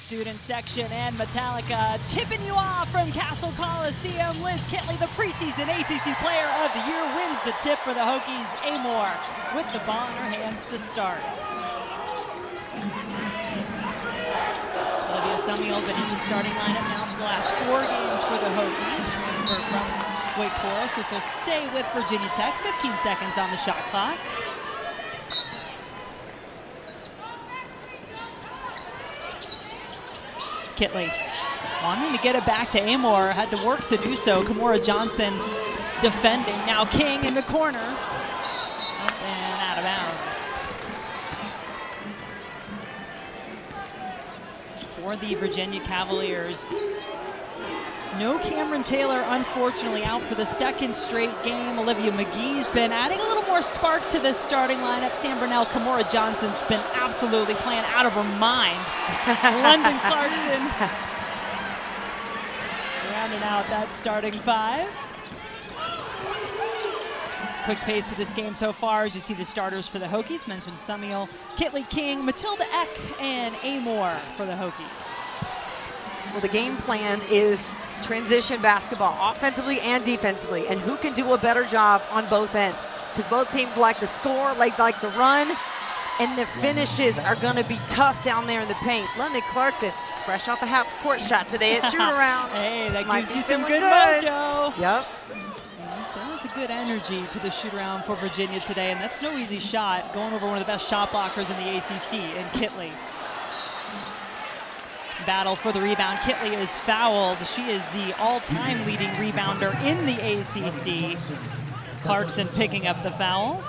student section and Metallica. Tipping you off from Castle Coliseum, Liz Kitley, the preseason ACC Player of the Year, wins the tip for the Hokies. Amoore with the ball in her hands to start. Olivia Summiel been in the starting lineup now for the last 4 games for the Hokies. Transfer from Wake Forest. This will stay with Virginia Tech. 15 seconds on the shot clock. Kitley wanting to get it back to Amoore, had to work to do so. Kymora Johnson defending. Now King in the corner. Up and out of bounds. For the Virginia Cavaliers. No Cameron Taylor, unfortunately, out for the 2nd straight game. Olivia McGee's been adding a little more spark to this starting lineup. Sam Brunell, Kymora Johnson's been absolutely playing out of her mind. London Clarkson rounding out that starting 5. Quick pace of this game so far as you see the starters for the Hokies. Mentioned Summiel, Kitley, King, Matilda Eck, and Amoore for the Hokies. Well, the game plan is transition basketball, offensively and defensively, and who can do a better job on both ends? Because both teams like to score, like to run, and the finishes are going to be tough down there in the paint. London Clarkson, fresh off a half-court shot today at shoot-around. Hey, that gives you some good mojo. Yep. There was a good energy to the shoot-around for Virginia today, and that's no easy shot, going over one of the best shot blockers in the ACC, in Kitley. Battle for the rebound. Kitley is fouled. She is the all-time leading rebounder in the ACC. Clarkson picking up the foul.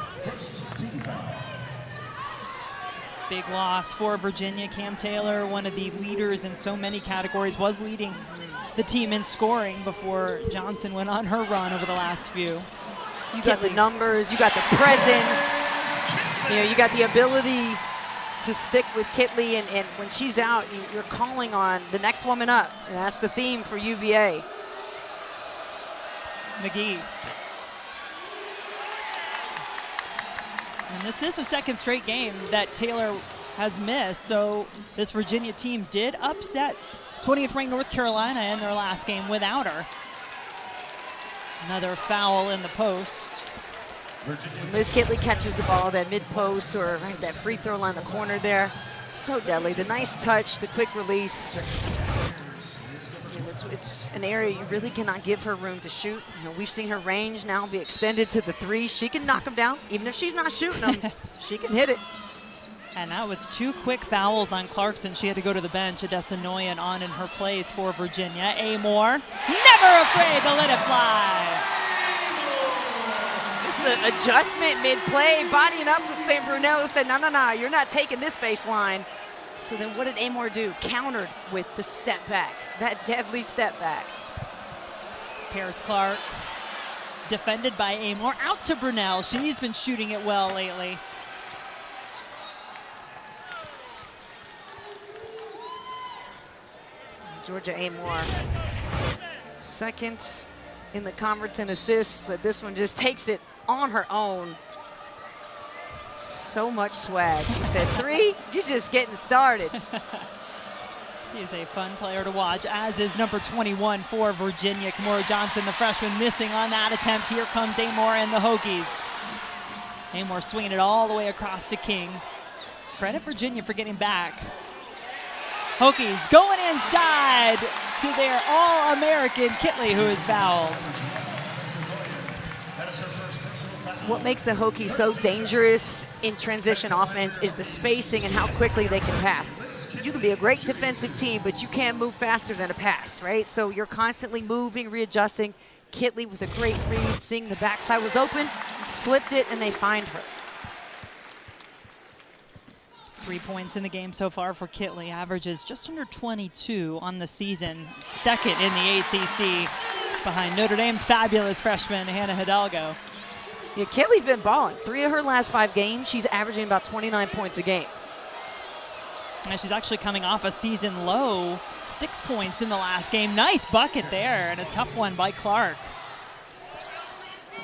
Big loss for Virginia. Cam Taylor, one of the leaders in so many categories, was leading the team in scoring before Johnson went on her run over the last few. You got the numbers, you got the presence, you got the ability to stick with Kitley, and when she's out, you're calling on the next woman up, and that's the theme for UVA. McGee. And this is the 2nd straight game that Taylor has missed, so this Virginia team did upset 20th ranked North Carolina in their last game without her. Another foul in the post. Liz Kitley catches the ball, that mid-post or right, that free throw line in the corner there. So deadly. The nice touch, the quick release. It's an area you really cannot give her room to shoot. We've seen her range now be extended to the 3. She can knock them down. Even if she's not shooting them, she can hit it. And that was 2 quick fouls on Clarkson. She had to go to the bench. Adessa Noyan on in her place for Virginia. Amoore, never afraid to let it fly. The adjustment mid-play, bodying up with Sam Brunell, said, no, you're not taking this baseline. So then what did Amoore do? Countered with the step back, that deadly step back. Paris Clark, defended by Amoore, out to Brunell. She's been shooting it well lately. Georgia Amoore, 2nd in the conference in assists, but this one just takes it on her own. So much swag. She said, 3, you're just getting started. She is a fun player to watch, as is number 21 for Virginia. Kymora Johnson, the freshman, missing on that attempt. Here comes Amoore and the Hokies. Amoore swinging it all the way across to King. Credit Virginia for getting back. Hokies going inside to their All-American Kitley, who is fouled. What makes the Hokies so dangerous in transition offense is the spacing and how quickly they can pass. You can be a great defensive team, but you can't move faster than a pass, right? So you're constantly moving, readjusting. Kitley with a great read, seeing the backside was open, slipped it, and they find her. 3 points in the game so far for Kitley. Averages just under 22 on the season. 2nd in the ACC behind Notre Dame's fabulous freshman, Hannah Hidalgo. Yeah, Kitley's been balling. 3 of her last 5 games, she's averaging about 29 points a game. And she's actually coming off a season low, 6 points in the last game. Nice bucket there, and a tough one by Clark.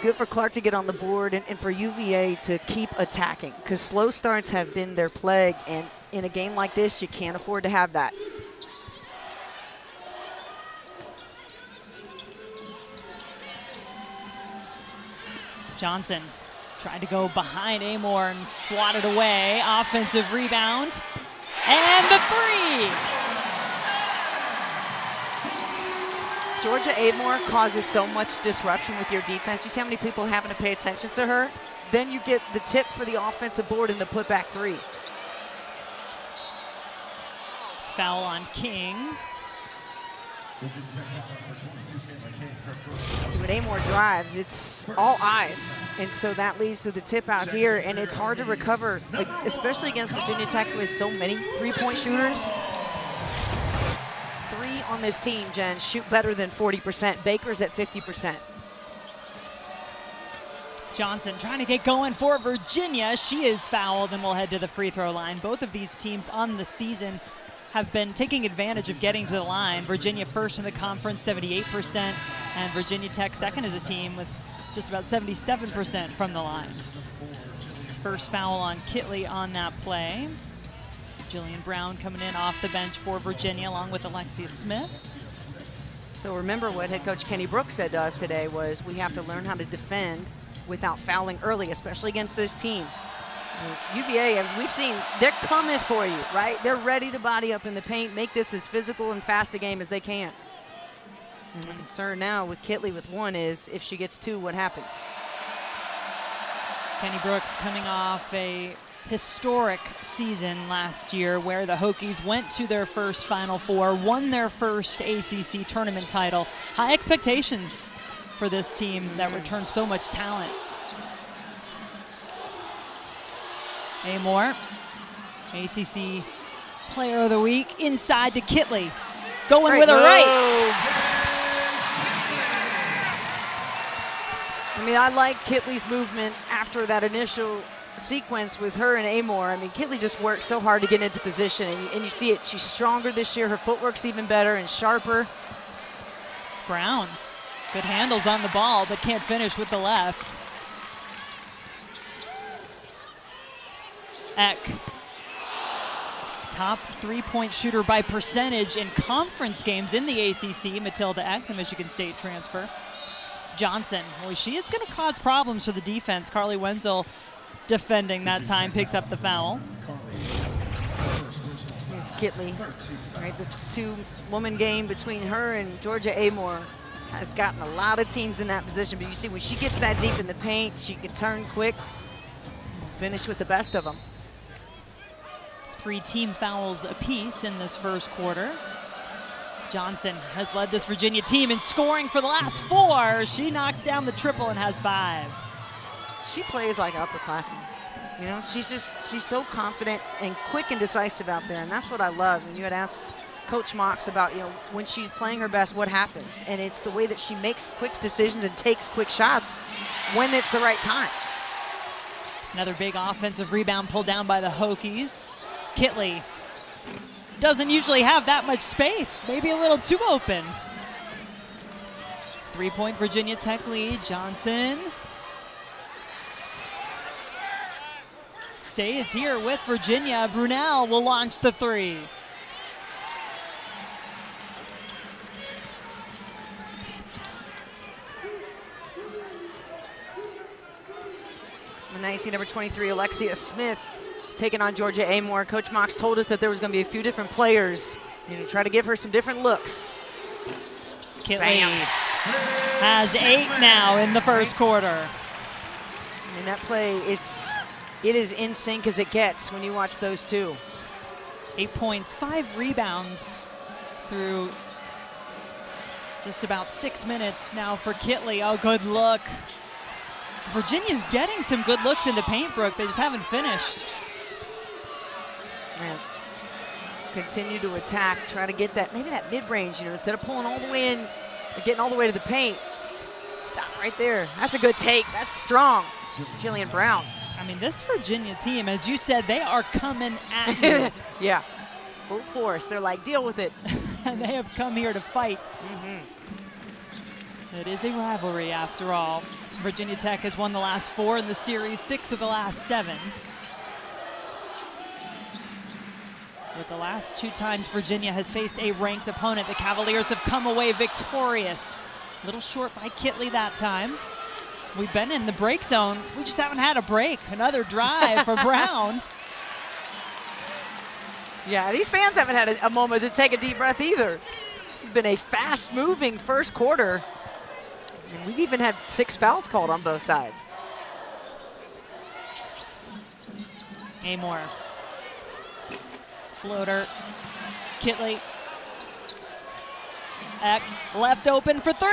Good for Clark to get on the board and for UVA to keep attacking, because slow starts have been their plague, and in a game like this, you can't afford to have that. Johnson tried to go behind Amoore and swatted away. Offensive rebound. And the three! Georgia Amoore causes so much disruption with your defense. You see how many people are having to pay attention to her? Then you get the tip for the offensive board and the putback three. Foul on King. See, when Amoore drives, it's all eyes. And so that leads to the tip out here, and it's hard to recover, like, especially against Virginia Tech, who has so many three-point shooters. 3 on this team, Jen, shoot better than 40%. Baker's at 50%. Johnson trying to get going for Virginia. She is fouled and will head to the free throw line. Both of these teams on the season have been taking advantage of getting to the line. Virginia first in the conference, 78%, and Virginia Tech second as a team with just about 77% from the line. It's first foul on Kitley on that play. Jillian Brown coming in off the bench for Virginia along with Alexia Smith. So remember what head coach Kenny Brooks said to us today was we have to learn how to defend without fouling early, especially against this team. UVA, as we've seen, they're coming for you, right? They're ready to body up in the paint, make this as physical and fast a game as they can. And the concern now with Kitley with 1 is if she gets 2, what happens? Kenny Brooks coming off a historic season last year where the Hokies went to their first Final Four, won their first ACC tournament title. High expectations for this team that returns so much talent. Amoore, ACC Player of the Week, inside to Kitley. Going with a right. I mean, I like Kitley's movement after that initial sequence with her and Amoore. I mean, Kitley just works so hard to get into position, and you see it. She's stronger this year. Her footwork's even better and sharper. Brown, good handles on the ball, but can't finish with the left. Eck, top three-point shooter by percentage in conference games in the ACC. Matilda Eck, the Michigan State transfer. Johnson, boy, she is going to cause problems for the defense. Carly Wenzel defending that time, picks up the foul. Here's Kitley, right? This 2-woman game between her and Georgia Amoore has gotten a lot of teams in that position, but you see when she gets that deep in the paint, she can turn quick and finish with the best of them. 3 team fouls apiece in this first quarter. Johnson has led this Virginia team in scoring for the last 4. She knocks down the triple and has 5. She plays like an upperclassman. You know, she's so confident and quick and decisive out there, and that's what I love. And you had asked Coach Mox about, you know, when she's playing her best, what happens? And it's the way that she makes quick decisions and takes quick shots when it's the right time. Another big offensive rebound pulled down by the Hokies. Kitley doesn't usually have that much space, maybe a little too open. 3-point Virginia Tech lead. Johnson stays here with Virginia. Brunel will launch the 3. And now you see number 23, Alexia Smith, taking on Georgia Amoore. Coach Mox told us that there was going to be a few different players, you know, try to give her some different looks. Kitley has 8 now in the first quarter. I mean, that play, it is in sync as it gets when you watch those 2. 8 points, 5 rebounds through just about 6 minutes now for Kitley. Oh, good look. Virginia's getting some good looks in the paint, Brooke. They just haven't finished. Man, continue to attack, try to get that, maybe that mid-range, you know, instead of pulling all the way in or getting all the way to the paint. Stop right there. That's a good take. That's strong. Jillian Brown. I mean, this Virginia team, as you said, they are coming at you. Yeah, full force. They're like, deal with it. And they have come here to fight. It is a rivalry after all. Virginia Tech has won the last 4 in the series, 6 of the last 7. With the last 2 times Virginia has faced a ranked opponent, the Cavaliers have come away victorious. A little short by Kitley that time. We've been in the break zone. We just haven't had a break. Another drive for Brown. Yeah, these fans haven't had a moment to take a deep breath either. This has been a fast-moving first quarter. And we've even had 6 fouls called on both sides. Amoore. Floater. Kitley. Eck left open for 3.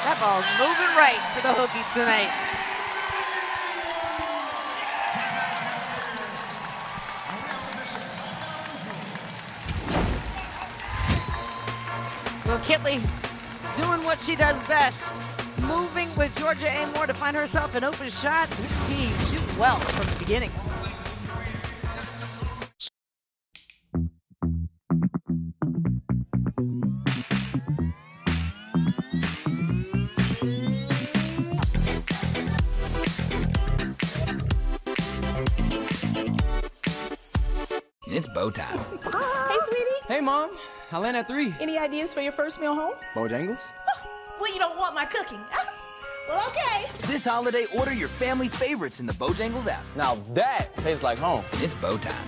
That ball's moving right for the Hokies tonight. Well, Kitley doing what she does best, moving with Georgia Amoore to find herself an open shot. This team shooting well from the beginning. It's bow time. Hey, sweetie. Hey, Mom. I land at 3. Any ideas for your first meal home? Bojangles? Well, you don't want my cooking. Well, okay. This holiday, order your family's favorites in the Bojangles app. Now that tastes like home. It's bow time.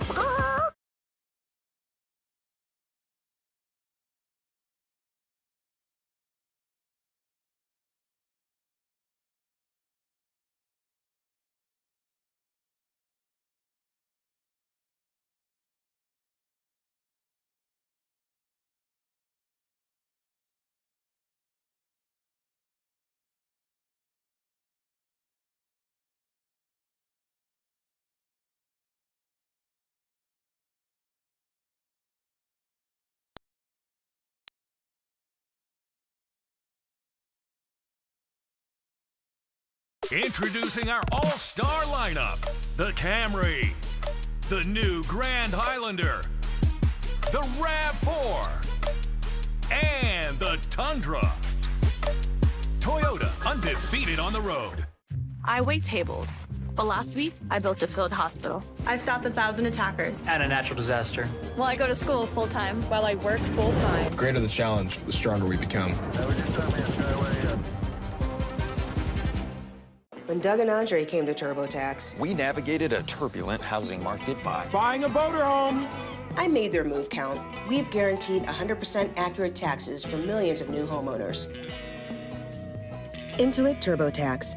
Introducing our all-star lineup, the Camry, the new Grand Highlander, the RAV4, and the Tundra. Toyota, undefeated on the road. I wait tables, but last week I built a field hospital. I stopped 1,000 attackers. And a natural disaster. Well, I go to school full-time. While I work full-time. The greater the challenge, the stronger we become. When Doug and Andre came to TurboTax, we navigated a turbulent housing market by buying a motorhome. I made their move count. We've guaranteed 100% accurate taxes for millions of new homeowners. Intuit TurboTax.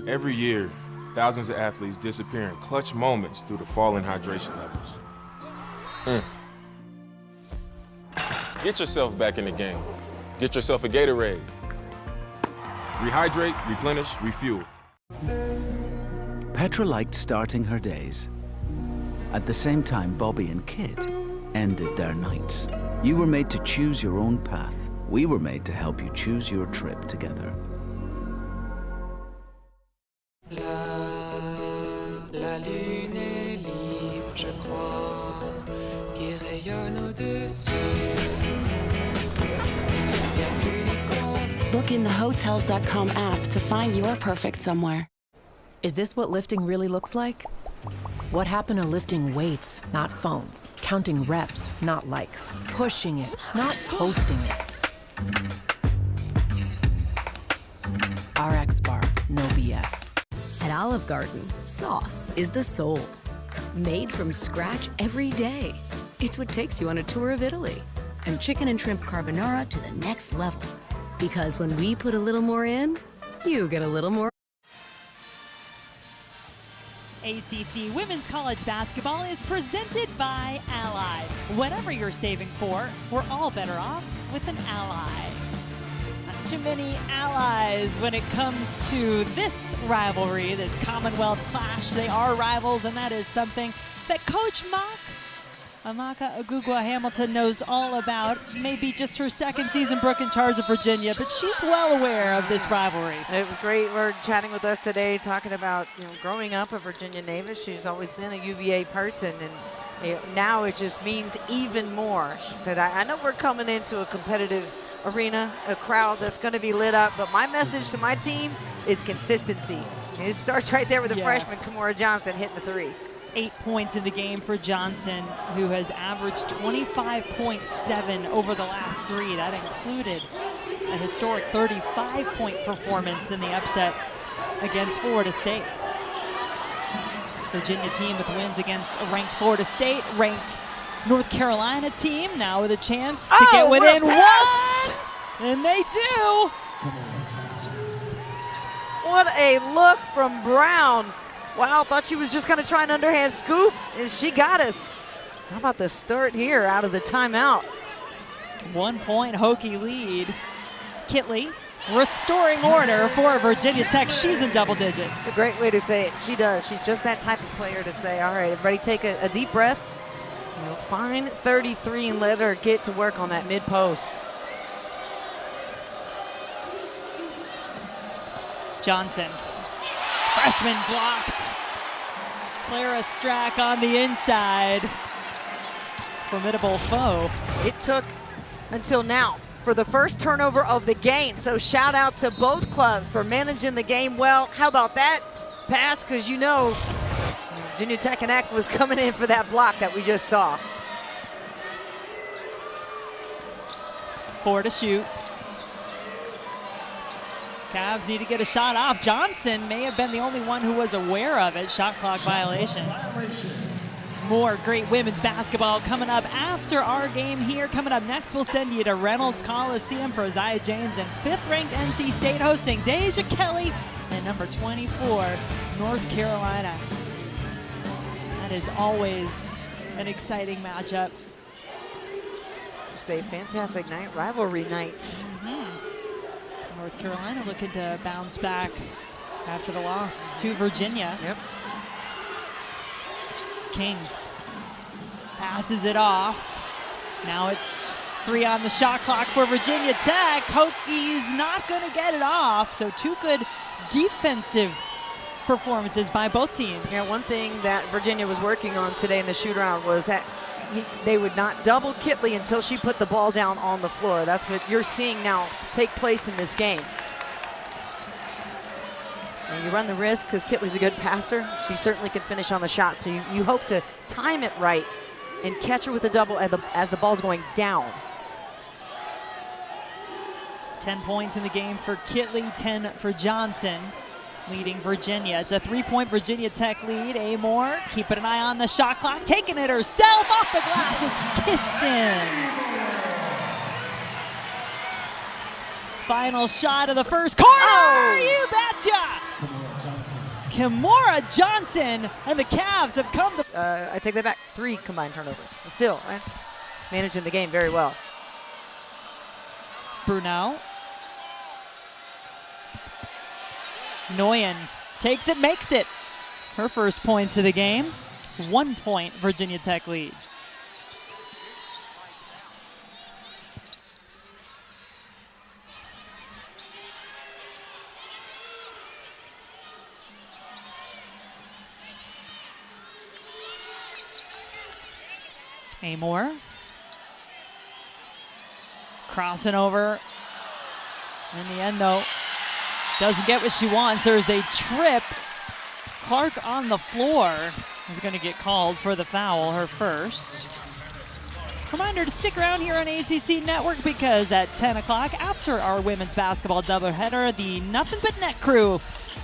Every year, thousands of athletes disappear in clutch moments due to falling hydration levels. Get yourself back in the game. Get yourself a Gatorade. Rehydrate, replenish, refuel. Petra liked starting her days. At the same time, Bobby and Kit ended their nights. You were made to choose your own path. We were made to help you choose your trip together. La lune est libre, je crois, qui rayonne au-dessus. Book in the Hotels.com app to find your perfect somewhere. Is this what lifting really looks like? What happened to lifting weights, not phones? Counting reps, not likes. Pushing it, not posting it. RX Bar, no BS. At Olive Garden, sauce is the soul. Made from scratch every day. It's what takes you on a tour of Italy. And chicken and shrimp carbonara to the next level. Because when we put a little more in, you get a little more. ACC Women's College Basketball is presented by Ally. Whatever you're saving for, we're all better off with an ally. Not too many allies when it comes to this rivalry, this Commonwealth Clash. They are rivals, and that is something that Coach Amaka Ogugwa-Hamilton knows all about. Maybe just her second season Brooke in charge of Virginia, but she's well aware of this rivalry. It was great. We're chatting with us today, talking about growing up a Virginia native. She's always been a UVA person, and now it just means even more. She said, I know we're coming into a competitive arena, a crowd that's going to be lit up, but my message to my team is consistency. And it starts right there with the freshman, Kymora Johnson, hitting the 3. 8 points in the game for Johnson, who has averaged 25.7 over the last 3. That included a historic 35-point performance in the upset against Florida State. This Virginia team with wins against a ranked Florida State, ranked North Carolina team, now with a chance to get within one. And they do. What a look from Brown. Wow, thought she was just going to try an underhand scoop, and she got us. How about the start here out of the timeout? 1 point Hokie lead. Kitley restoring order for Virginia Tech. She's in double digits. It's a great way to say it. She does. She's just that type of player to say, all right, everybody take a deep breath. You know, find 33 and let her get to work on that mid post. Johnson, freshman blocked. Clara Strack on the inside. Formidable foe. It took until now for the first turnover of the game. So shout out to both clubs for managing the game well. How about that pass? Because you know, Virginia Tech and Eck was coming in for that block that we just saw. 4 to shoot. Cavs need to get a shot off. Johnson may have been the only one who was aware of it. Shot clock violation. More great women's basketball coming up after our game here. Coming up next, we'll send you to Reynolds Coliseum for Isaiah James and 5th-ranked NC State hosting Deja Kelly and number 24, North Carolina. That is always an exciting matchup. It's a fantastic night, rivalry night. North Carolina looking to bounce back after the loss to Virginia. Yep. King passes it off. Now it's 3 on the shot clock for Virginia Tech. Hokies not going to get it off, so 2 good defensive performances by both teams. Yeah, one thing that Virginia was working on today in the shoot-around was that they would not double Kitley until she put the ball down on the floor. That's what you're seeing now take place in this game. And you run the risk because Kitley's a good passer. She certainly can finish on the shot, so you hope to time it right and catch her with a double as the ball's going down. 10 points in the game for Kitley, 10 for Johnson, leading Virginia. It's a 3-point Virginia Tech lead. Amoore keeping an eye on the shot clock, taking it herself off the glass. It's kissed in. Final shot of the first quarter. Oh, you betcha! Kymora Johnson and the Cavs have come to. I take that back. 3 combined turnovers. But still, that's managing the game very well. Brunel. Nguyen takes it, makes it. Her first points of the game. 1 point Virginia Tech lead. Amoore. Crossing over. In the end, though, doesn't get what she wants. There's a trip. Clark on the floor is going to get called for the foul, her first. Reminder to stick around here on ACC Network because at 10 o'clock, after our women's basketball doubleheader, the Nothing But Net crew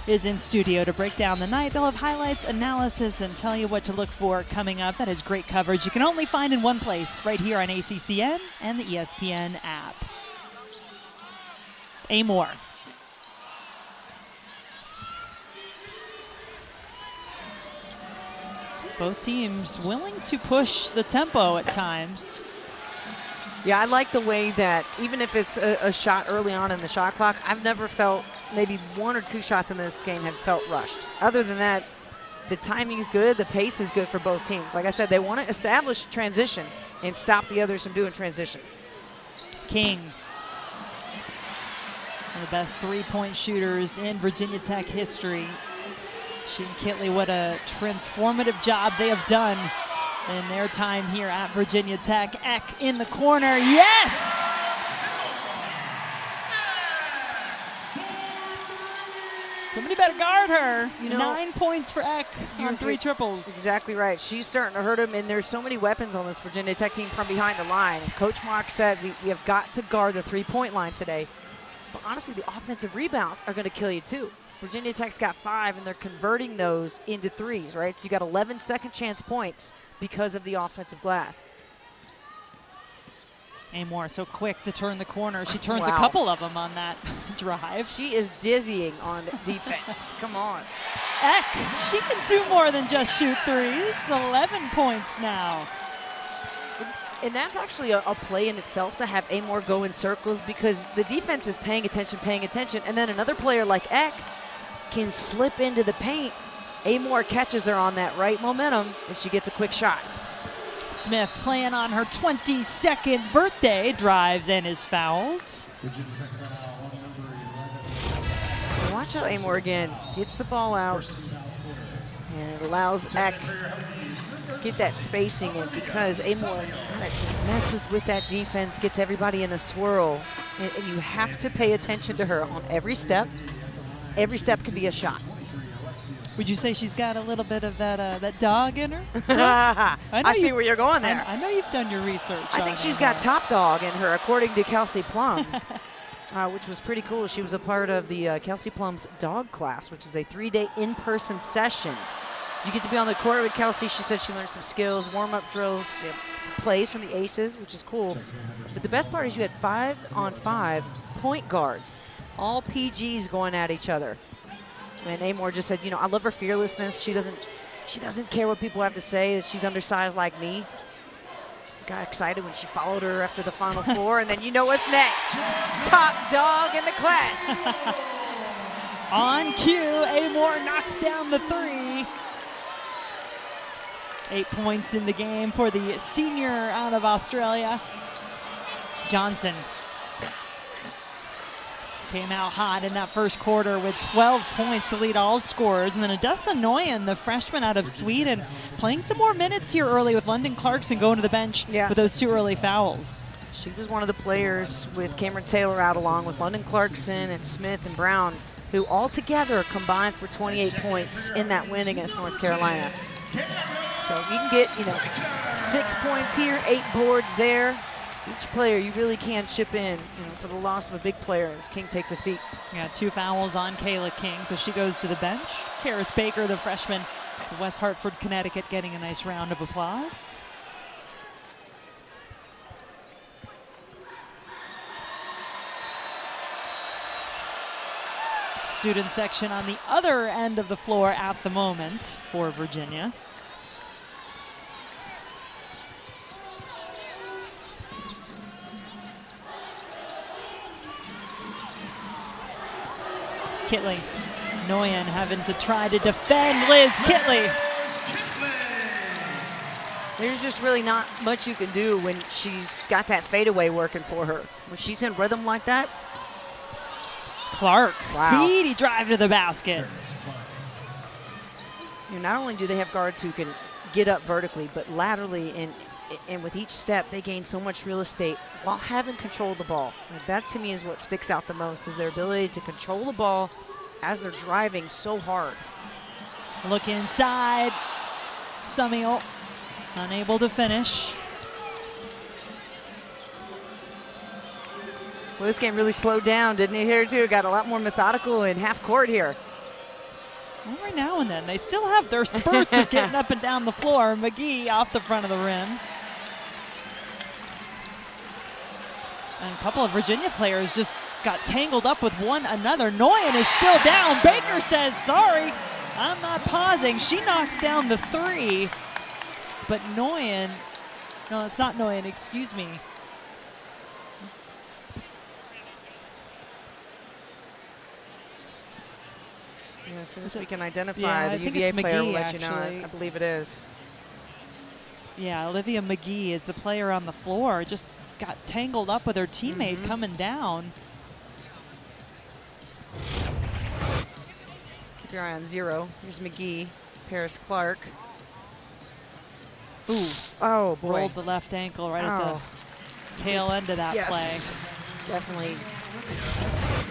is in studio to break down the night. They'll have highlights, analysis, and tell you what to look for coming up. That is great coverage you can only find in one place, right here on ACCN and the ESPN app. Amoore. Both teams willing to push the tempo at times. Yeah, I like the way that even if it's a shot early on in the shot clock, I've never felt maybe 1 or 2 shots in this game have felt rushed. Other than that, the timing's good, the pace is good for both teams. Like I said, they want to establish transition and stop the others from doing transition. King, one of the best 3-point shooters in Virginia Tech history. She and Kitley, what a transformative job they have done in their time here at Virginia Tech. Eck in the corner, yes! Somebody better guard her. You know, 9 points for Eck on 3 triples. Exactly right. She's starting to hurt him, and there's so many weapons on this Virginia Tech team from behind the line. Coach Mark said we have got to guard the 3-point line today. But honestly, the offensive rebounds are going to kill you too. Virginia Tech's got 5, and they're converting those into 3s, right? So you got 11 second chance points because of the offensive glass. Amoore so quick to turn the corner. She turns a couple of them on that drive. She is dizzying on defense. Come on. Eck, she can do more than just shoot 3s. 11 points now. And that's actually a play in itself to have Amoore go in circles, because the defense is paying attention, and then another player like Eck can slip into the paint. Amoore catches her on that right momentum, and she gets a quick shot. Smith playing on her 22nd birthday, drives and is fouled. Watch out, Amoore again. Gets the ball out, and it allows Eck get that spacing in, because Amoore kind of just messes with that defense, gets everybody in a swirl, and you have to pay attention to her on every step. Every step could be a shot. Would you say she's got a little bit of that dog in her? I see where you're going there. I know you've done your research. I think she's got top dog in her, according to Kelsey Plum, which was pretty cool. She was a part of the Kelsey Plum's dog class, which is a 3-day in-person session. You get to be on the court with Kelsey. She said she learned some skills, warm-up drills, some plays from the aces, which is cool. But the best part is you had 5-on-5 point guards, all PGs going at each other. And Amoore just said, you know, I love her fearlessness. She doesn't care what people have to say, that she's undersized like me. Got excited when she followed her after the Final Four, and then you know what's next. Top dog in the class. On cue, Amoore knocks down the 3. 8 points in the game for the senior out of Australia. Johnson came out hot in that first quarter with 12 points to lead all scorers. And then Adessa Noyen, the freshman out of Sweden, playing some more minutes here early with London Clarkson going to the bench with those 2 early fouls. She was one of the players with Cameron Taylor out, along with London Clarkson and Smith and Brown, who all together combined for 28 points in that win against North Carolina. So if you can get, 6 points here, 8 boards there, each player, you really can chip in, for the loss of a big player as King takes a seat. Yeah, 2 fouls on Kayla King, so she goes to the bench. Karis Baker, the freshman from West Hartford, Connecticut, getting a nice round of applause. Student section on the other end of the floor at the moment for Virginia. Kitley, Noyen having to try to defend Liz Kitley. There's just really not much you can do when she's got that fadeaway working for her. When she's in rhythm like that. Clark, speedy drive to the basket. Not only do they have guards who can get up vertically, but laterally, and with each step, they gain so much real estate while having control of the ball. Like, that to me is what sticks out the most, is their ability to control the ball as they're driving so hard. Look inside. Sumiel unable to finish. Well, this game really slowed down, didn't it, here too? Got a lot more methodical in half court here. Every now and then, they still have their spurts of getting up and down the floor. McGee off the front of the rim. And a couple of Virginia players just got tangled up with one another. Noyen is still down. Baker says, sorry, I'm not pausing. She knocks down the 3. But Noyen, no, it's not Noyen, excuse me. Yeah, as soon as we can identify the UVA player, we'll let you know. I believe it is. Yeah, Olivia McGee is the player on the floor. Just got tangled up with her teammate coming down. Keep your eye on 0. Here's McGee, Paris Clark. Ooh. Oh, boy. Rolled the left ankle right at the tail end of that play. Definitely.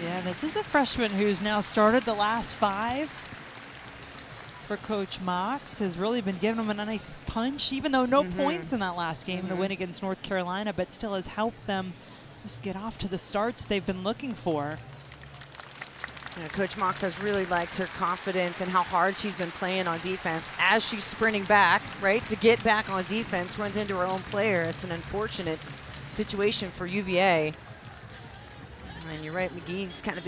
Yeah, this is a freshman who's now started the last 5 for Coach Mox. Has really been giving them a nice punch, even though no points in that last game, the win against North Carolina, but still has helped them just get off to the starts they've been looking for. You know, Coach Mox has really liked her confidence and how hard she's been playing on defense as she's sprinting back, right, to get back on defense, runs into her own player. It's an unfortunate situation for UVA. And you're right, McGee's kind of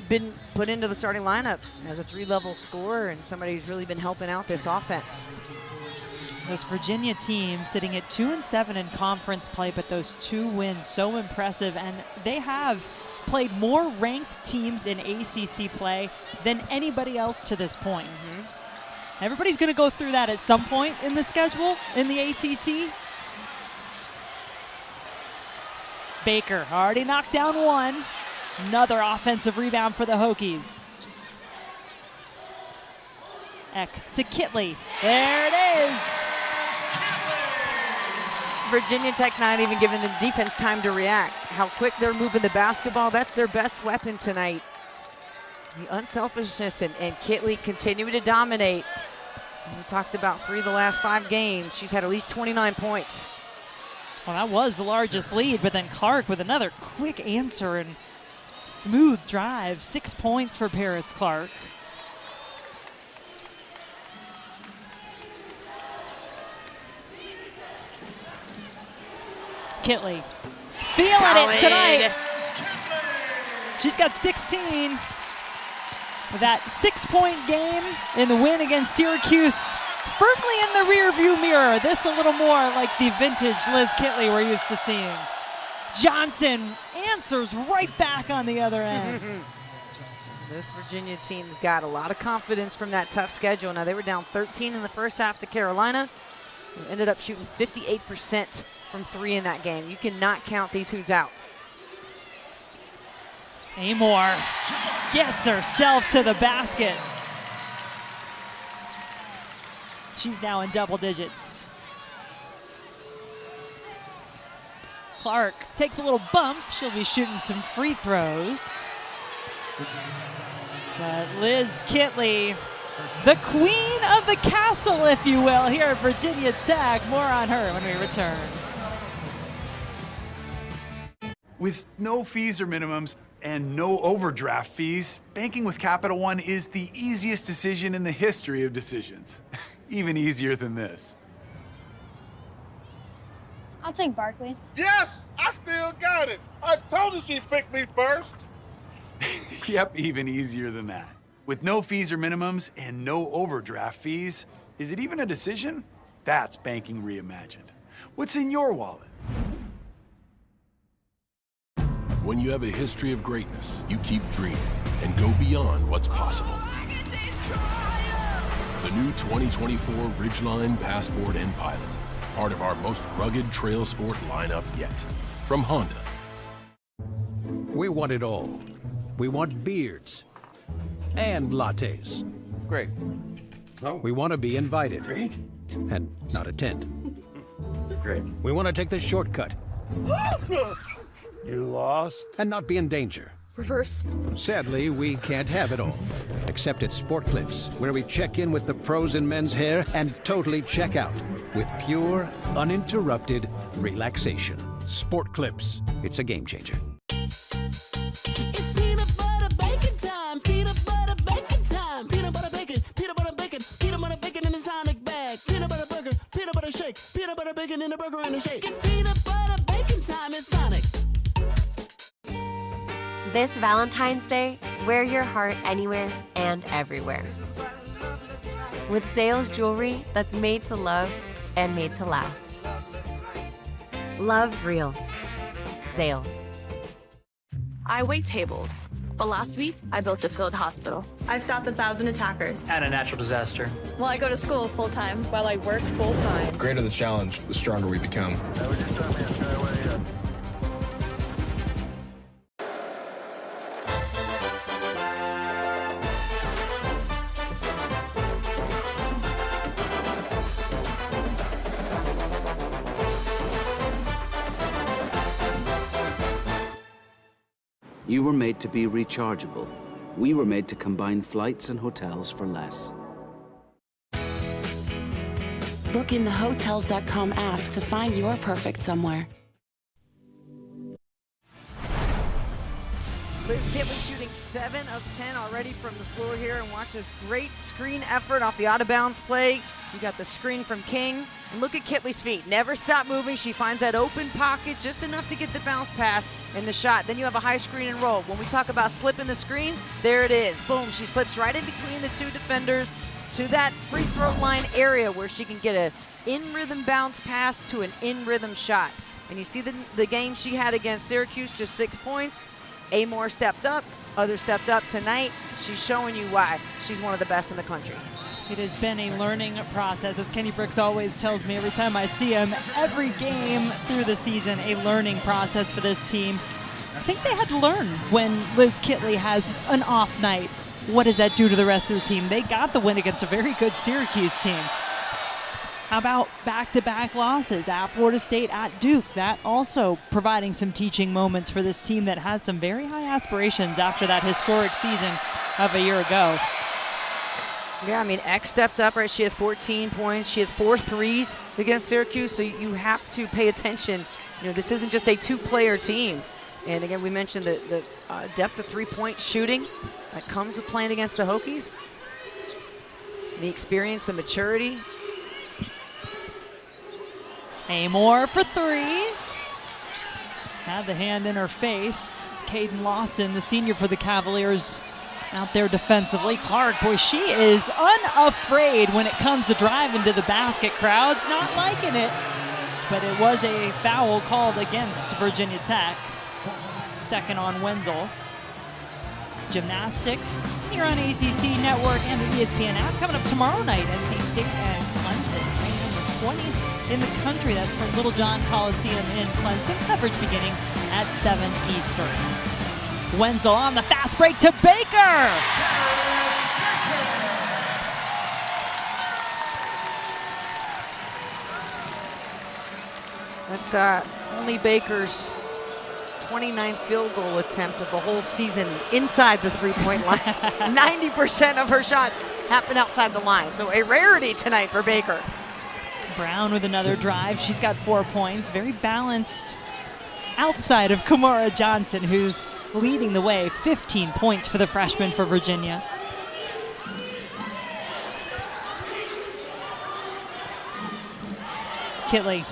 been put into the starting lineup as a 3-level scorer and somebody who's really been helping out this offense. This Virginia team sitting at 2-7 in conference play, but those 2 wins so impressive, and they have played more ranked teams in ACC play than anybody else to this point. Everybody's going to go through that at some point in the schedule in the ACC. Baker already knocked down 1. Another offensive rebound for the Hokies. Eck to Kitley. There it is. Virginia Tech's not even giving the defense time to react. How quick they're moving the basketball, that's their best weapon tonight. The unselfishness and Kitley continuing to dominate. We talked about 3 of the last 5 games. She's had at least 29 points. Well, that was the largest lead, but then Clark with another quick answer and smooth drive. 6 points for Paris Clark. Kitley feeling it tonight. She's got 16. That 6-point game in the win against Syracuse, firmly in the rearview mirror. This a little more like the vintage Liz Kitley we're used to seeing. Johnson answers right back on the other end. This Virginia team's got a lot of confidence from that tough schedule. Now, they were down 13 in the first half to Carolina. They ended up shooting 58% from 3 in that game. You cannot count these who's out. Amoore gets herself to the basket. She's now in double digits. Clark takes a little bump. She'll be shooting some free throws. But Liz Kitley, the queen of the castle, if you will, here at Virginia Tech. More on her when we return. With no fees or minimums and no overdraft fees, banking with Capital One is the easiest decision in the history of decisions. Even easier than this. I'll take Barkley. Yes, I still got it. I told you she'd pick me first. Yep, even easier than that. With no fees or minimums and no overdraft fees, is it even a decision? That's banking reimagined. What's in your wallet? When you have a history of greatness, you keep dreaming and go beyond what's possible. The new 2024 Ridgeline, Passport, and Pilot, part of our most rugged trail sport lineup yet. From Honda. We want it all. We want beards and lattes. Great. We want to be invited. Great. And not attend. Great. We want to take the shortcut. You lost? And not be in danger. Reverse. Sadly, we can't have it all. Except at Sport Clips, where we check in with the pros in men's hair and totally check out with pure, uninterrupted relaxation. Sport Clips. It's a game changer. It's peanut butter bacon time. Peanut butter bacon time. Peanut butter bacon. Peanut butter bacon. Peanut butter bacon in the Sonic bag. Peanut butter burger. Peanut butter shake. Peanut butter bacon in the burger and the shake. It's peanut butter bacon time at Sonic. This Valentine's Day, wear your heart anywhere and everywhere. With Zales jewelry that's made to love and made to last. Love real. Zales. I wait tables, but last week I built a field hospital. I stopped 1,000 attackers. And a natural disaster. Well, I go to school full-time. While I work full-time. The greater the challenge, the stronger we become. You were made to be rechargeable. We were made to combine flights and hotels for less. Book in the Hotels.com app to find your perfect somewhere. Liz Kitley shooting 7 of 10 already from the floor here, and watch this great screen effort off the out-of-bounds play. You got the screen from King, and look at Kitley's feet. Never stop moving. She finds that open pocket just enough to get the bounce pass and the shot. Then you have a high screen and roll. When we talk about slipping the screen, there it is. Boom, she slips right in between the two defenders to that free throw line area where she can get an in-rhythm bounce pass to an in-rhythm shot. And you see the game she had against Syracuse, just 6 points. Amoore stepped up, others stepped up tonight. She's showing you why she's one of the best in the country. It has been a learning process, as Kenny Brooks always tells me every time I see him. Every game through the season, a learning process for this team. I think they had to learn when Liz Kitley has an off night. What does that do to the rest of the team? They got the win against a very good Syracuse team. How about back-to-back losses at Florida State, at Duke? That also providing some teaching moments for this team that has some very high aspirations after that historic season of a year ago. Yeah, I mean, X stepped up, right? She had 14 points. She had 4 threes against Syracuse, so you have to pay attention. You know, this isn't just a two-player team. And again, we mentioned the depth of three-point shooting that comes with playing against the Hokies. The experience, the maturity. Amoore for 3. Had the hand in her face. Caden Lawson, the senior for the Cavaliers, out there defensively. Clark, boy, she is unafraid when it comes to driving to the basket. Crowd's not liking it, but it was a foul called against Virginia Tech. Second on Wenzel. Gymnastics here on ACC Network and the ESPN app. Coming up tomorrow night, NC State and Clemson. Number 20 in the country. That's from Little John Coliseum in Clemson. Coverage beginning at 7 Eastern. Wenzel on the fast break to Baker. That's only Baker's 29th field goal attempt of the whole season inside the three-point line. 90% of her shots happen outside the line, so a rarity tonight for Baker. Brown with another drive. She's got 4 points. Very balanced outside of Kymora Johnson, who's leading the way. 15 points for the freshman for Virginia. Kitley.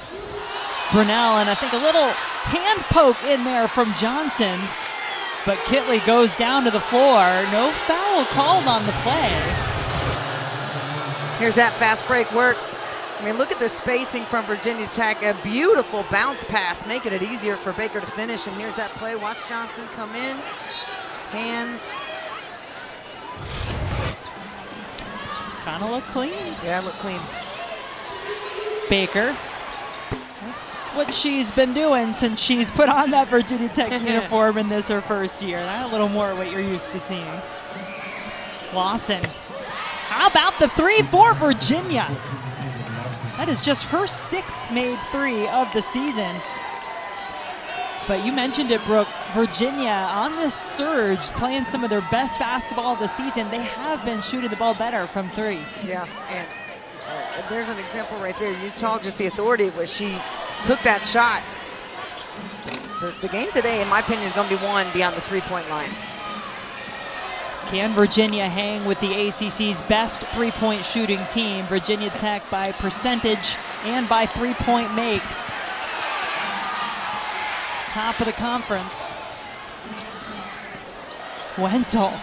Brunel, and I think a little hand poke in there from Johnson. But Kitley goes down to the floor. No foul called on the play. Here's that fast break work. I mean, look at the spacing from Virginia Tech. A beautiful bounce pass, making it easier for Baker to finish. And here's that play. Watch Johnson come in. Hands. Kind of look clean. Yeah, look clean. Baker. That's what she's been doing since she's put on that Virginia Tech uniform, and this her first year. That's a little more what you're used to seeing. Lawson. How about the 3 for Virginia? That is just her 6th made 3 of the season. But you mentioned it, Brooke. Virginia on this surge, playing some of their best basketball of the season. They have been shooting the ball better from 3. Yes, and there's an example right there. You saw just the authority where she took that shot. The game today, in my opinion, is going to be won beyond the three-point line. Can Virginia hang with the ACC's best three-point shooting team? Virginia Tech by percentage and by three-point makes. Top of the conference. Wenzel.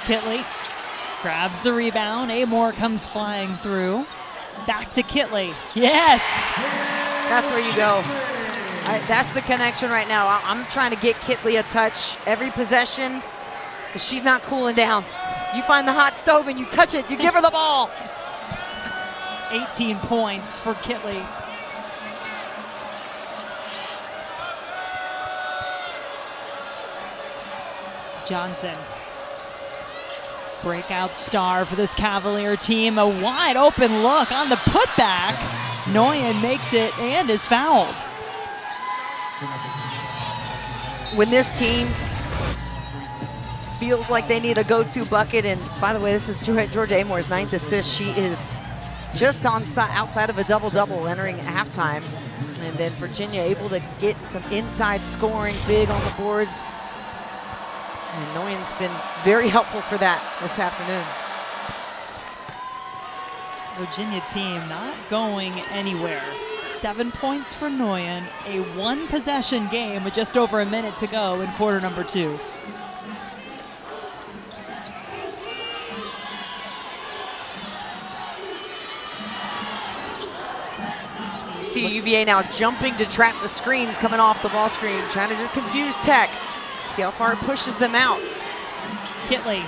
Kitley grabs the rebound. Amoore comes flying through. Back to Kitley. Yes! That's where you go. That's the connection right now. I'm trying to get Kitley a touch every possession because she's not cooling down. You find the hot stove and you touch it. You give her the ball. 18 points for Kitley. Johnson. Breakout star for this Cavalier team. A wide open look on the putback. Nguyen makes it and is fouled. When this team feels like they need a go-to bucket, and by the way, this is Georgia Amoore's 9th assist. She is just outside of a double-double entering halftime. And then Virginia able to get some inside scoring, big on the boards. And Nguyen's been very helpful for that this afternoon. This Virginia team not going anywhere. 7 points for Nguyen, a one-possession game with just over a minute to go in quarter number 2. You see UVA now jumping to trap the screens coming off the ball screen, trying to just confuse Tech. See how far it pushes them out. Kitley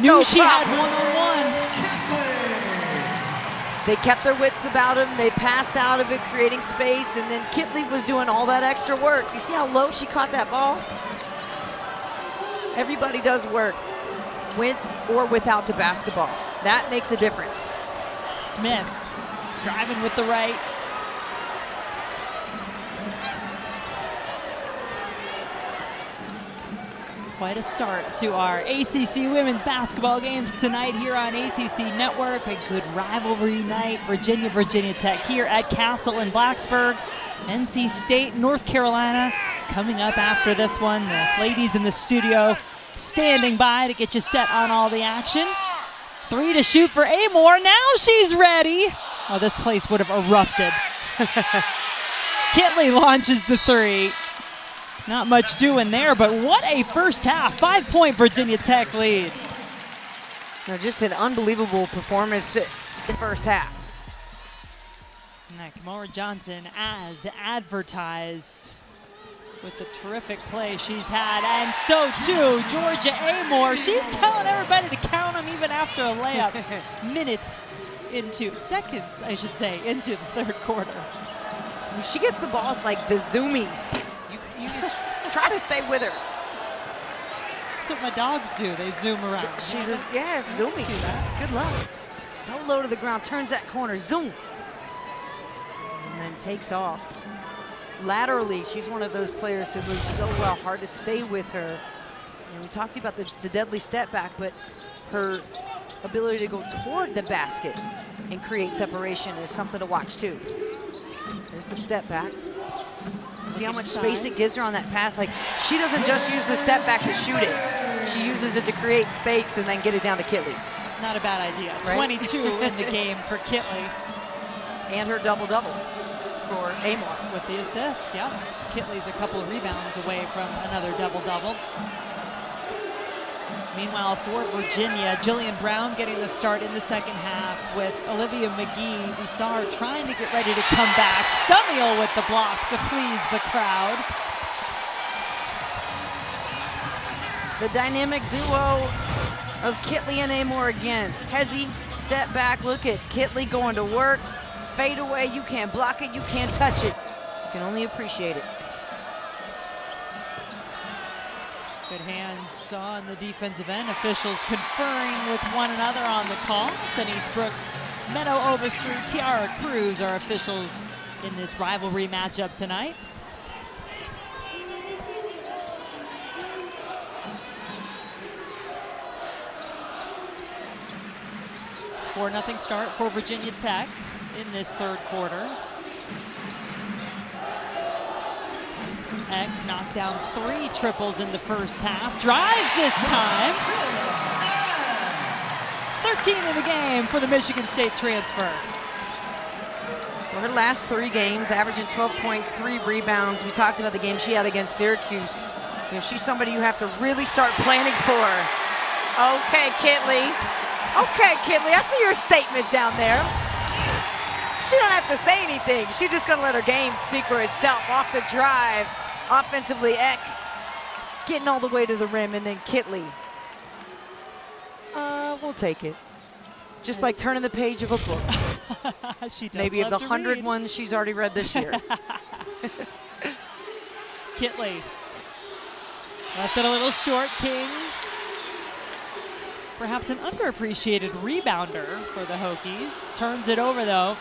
knew she had one-on-ones. They kept their wits about them. They passed out of it, creating space, and then Kitley was doing all that extra work. You see how low she caught that ball? Everybody does work with or without the basketball. That makes a difference. Smith driving with the right. Quite a start to our ACC women's basketball games tonight here on ACC Network. A good rivalry night. Virginia Tech here at Castle in Blacksburg. NC State, North Carolina coming up after this one. The ladies in the studio standing by to get you set on all the action. 3 to shoot for Amoore. Now she's ready. Oh, this place would have erupted. Kitley launches the 3. Not much doing there, but what a first half. 5-point Virginia Tech lead. No, just an unbelievable performance in the first half. Kymora Johnson, as advertised, with the terrific play she's had, and so too Georgia Amoore. She's telling everybody to count them even after a layup. Seconds, I should say, into the third quarter. When she gets the ball, it's like the zoomies. You just try to stay with her. That's what my dogs do. They zoom around. She's just, yeah, zoomies. Good luck. So low to the ground, turns that corner, zoom. And then takes off. Laterally, she's one of those players who moves so well, hard to stay with her. And we talked about the deadly step back, but her ability to go toward the basket and create separation is something to watch too. There's the step back. See how much space it gives her on that pass. Like, she doesn't just use the step back to shoot it. She uses it to create space and then get it down to Kitley. Not a bad idea. Right? 22 in the game for Kitley. And her double-double for Amoore. With the assist, yeah. Kitley's a couple of rebounds away from another double-double. Meanwhile, for Virginia, Jillian Brown getting the start in the second half with Olivia McGee. We saw her trying to get ready to come back. Sumiel with the block to please the crowd. The dynamic duo of Kitley and Amoore again. Hezzy, step back, look at Kitley going to work. Fade away, you can't block it, you can't touch it. You can only appreciate it. Good hands on the defensive end. Officials conferring with one another on the call. Denise Brooks, Meadow Overstreet, Tiara Cruz are officials in this rivalry matchup tonight. Four 4-0 start for Virginia Tech in this third quarter. Eck knocked down 3 triples in the first half. Drives this time. 13 in the game for the Michigan State transfer. Well, her last 3 games, averaging 12 points, 3 rebounds. We talked about the game she had against Syracuse. You know, she's somebody you have to really start planning for. Okay, Kitley. Okay, Kitley, I see your statement down there. She don't have to say anything. She's just gonna let her game speak for itself. Off the drive, offensively, Eck getting all the way to the rim, and then Kitley. We'll take it. Just like turning the page of a book. She does Maybe of the 100 read. ones she's already read this year. Kitley left it a little short. King, perhaps an underappreciated rebounder for the Hokies. Turns it over though.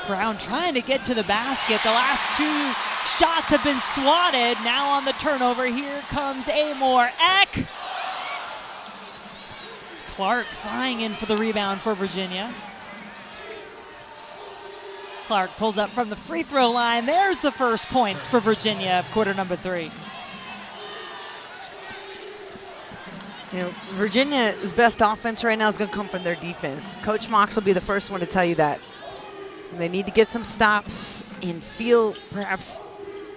Brown trying to get to the basket. The last 2 shots have been swatted. Now on the turnover, here comes Amoore. Eck! Clark flying in for the rebound for Virginia. Clark pulls up from the free throw line. There's the first points for Virginia of quarter number 3. You know, Virginia's best offense right now is going to come from their defense. Coach Mox will be the first one to tell you that. And they need to get some stops and feel perhaps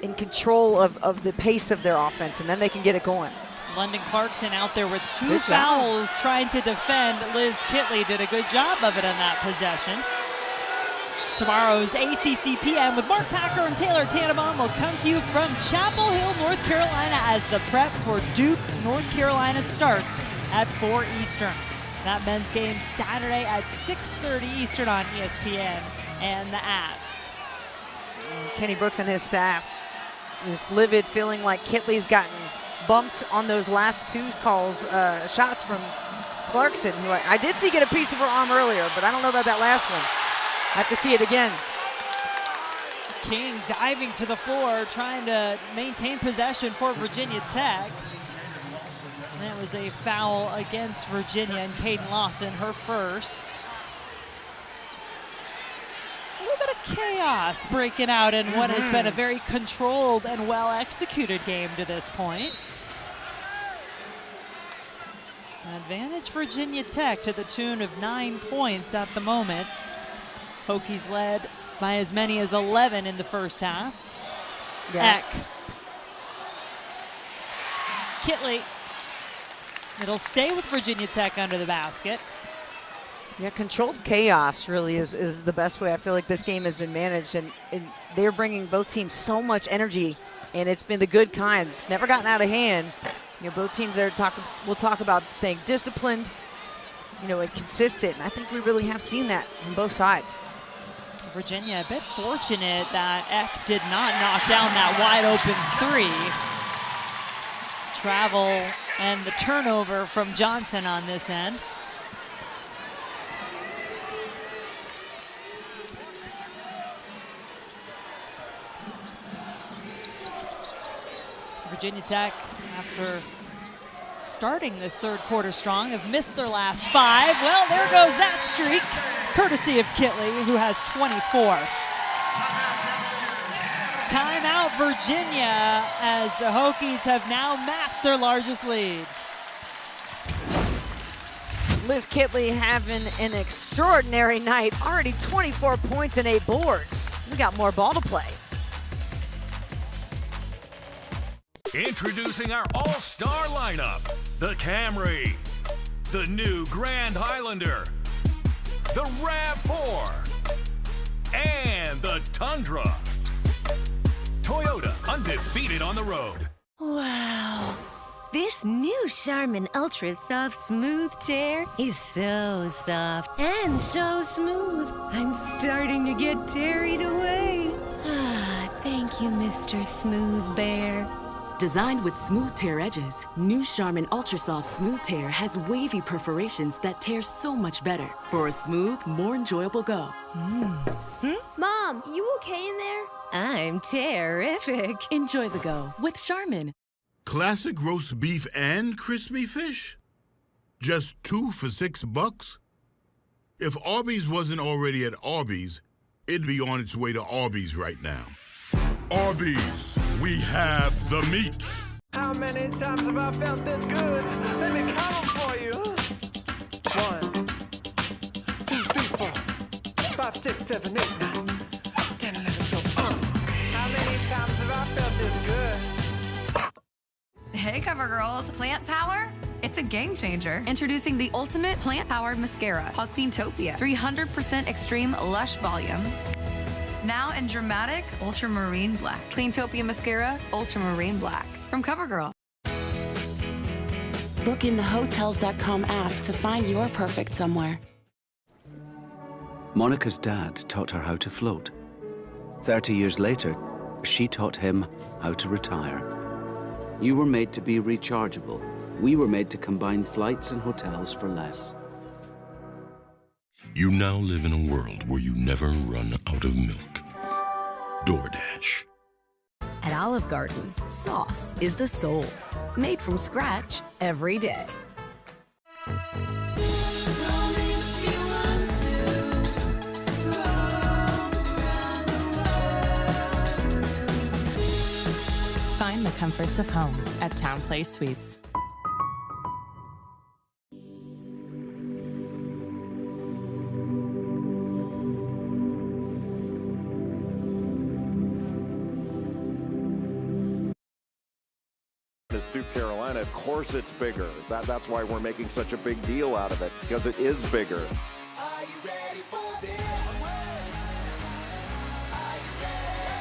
in control of the pace of their offense, and then they can get it going. London Clarkson out there with 2 fouls trying to defend. Liz Kitley did a good job of it on that possession. Tomorrow's ACC PM with Mark Packer and Taylor Tannenbaum will come to you from Chapel Hill, North Carolina, as the prep for Duke, North Carolina starts at 4 Eastern. That men's game Saturday at 6:30 Eastern on ESPN and the app. Kenny Brooks and his staff just livid, feeling like Kitley's gotten bumped on those last 2 calls, shots from Clarkson, who I did see get a piece of her arm earlier, but I don't know about that last one. I have to see it again. King diving to the floor, trying to maintain possession for Virginia Tech. And that was a foul against Virginia and Caden Lawson, her first. A little bit of chaos breaking out in what has been a very controlled and well-executed game to this point. Advantage Virginia Tech to the tune of 9 points at the moment. Hokies led by as many as 11 in the first half. Eck. Kitley. It'll stay with Virginia Tech under the basket. Yeah, controlled chaos really is the best way I feel like this game has been managed, and they're bringing both teams so much energy, and it's been the good kind. It's never gotten out of hand. You know, both teams will talk about staying disciplined, you know, and consistent, and I think we really have seen that on both sides. Virginia a bit fortunate that Eck did not knock down that wide open 3. Travel and the turnover from Johnson on this end. Virginia Tech, after starting this third quarter strong, have missed their last 5. Well, there goes that streak, courtesy of Kitley, who has 24. Timeout Virginia, as the Hokies have now matched their largest lead. Liz Kitley having an extraordinary night, already 24 points and 8 boards. We got more ball to play. Introducing our all-star lineup, the Camry, the new Grand Highlander, the RAV4, and the Tundra. Toyota, undefeated on the road. Wow. This new Charmin Ultra Soft Smooth Tear is so soft and so smooth. I'm starting to get tarried away. Ah, thank you, Mr. Smooth Bear. Designed with smooth tear edges, new Charmin Ultra Soft Smooth Tear has wavy perforations that tear so much better for a smooth, more enjoyable go. Mom, you okay in there? I'm terrific. Enjoy the go with Charmin. Classic roast beef and crispy fish? Just 2 for $6? If Arby's wasn't already at Arby's, it'd be on its way to Arby's right now. Arby's, we have the meats. How many times have I felt this good? Let me count them for you. 1, 2, 3, 4, 5, 6, 7, 8, 9, 10, 11, 12. How many times have I felt this good? Hey, CoverGirls, plant power? It's a game changer. Introducing the ultimate plant-powered mascara called Cleantopia. 300% extreme lush volume. Now in dramatic ultramarine black. Cleantopia Mascara, Ultramarine Black. From CoverGirl. Book in the Hotels.com app to find your perfect somewhere. Monica's dad taught her how to float. 30 years later, she taught him how to retire. You were made to be rechargeable. We were made to combine flights and hotels for less. You now live in a world where you never run out of milk. DoorDash. At Olive Garden, sauce is the soul. Made from scratch every day. Find the comforts of home at Town Place Suites. Duke Carolina, of course it's bigger. That's why we're making such a big deal out of it, because it is bigger.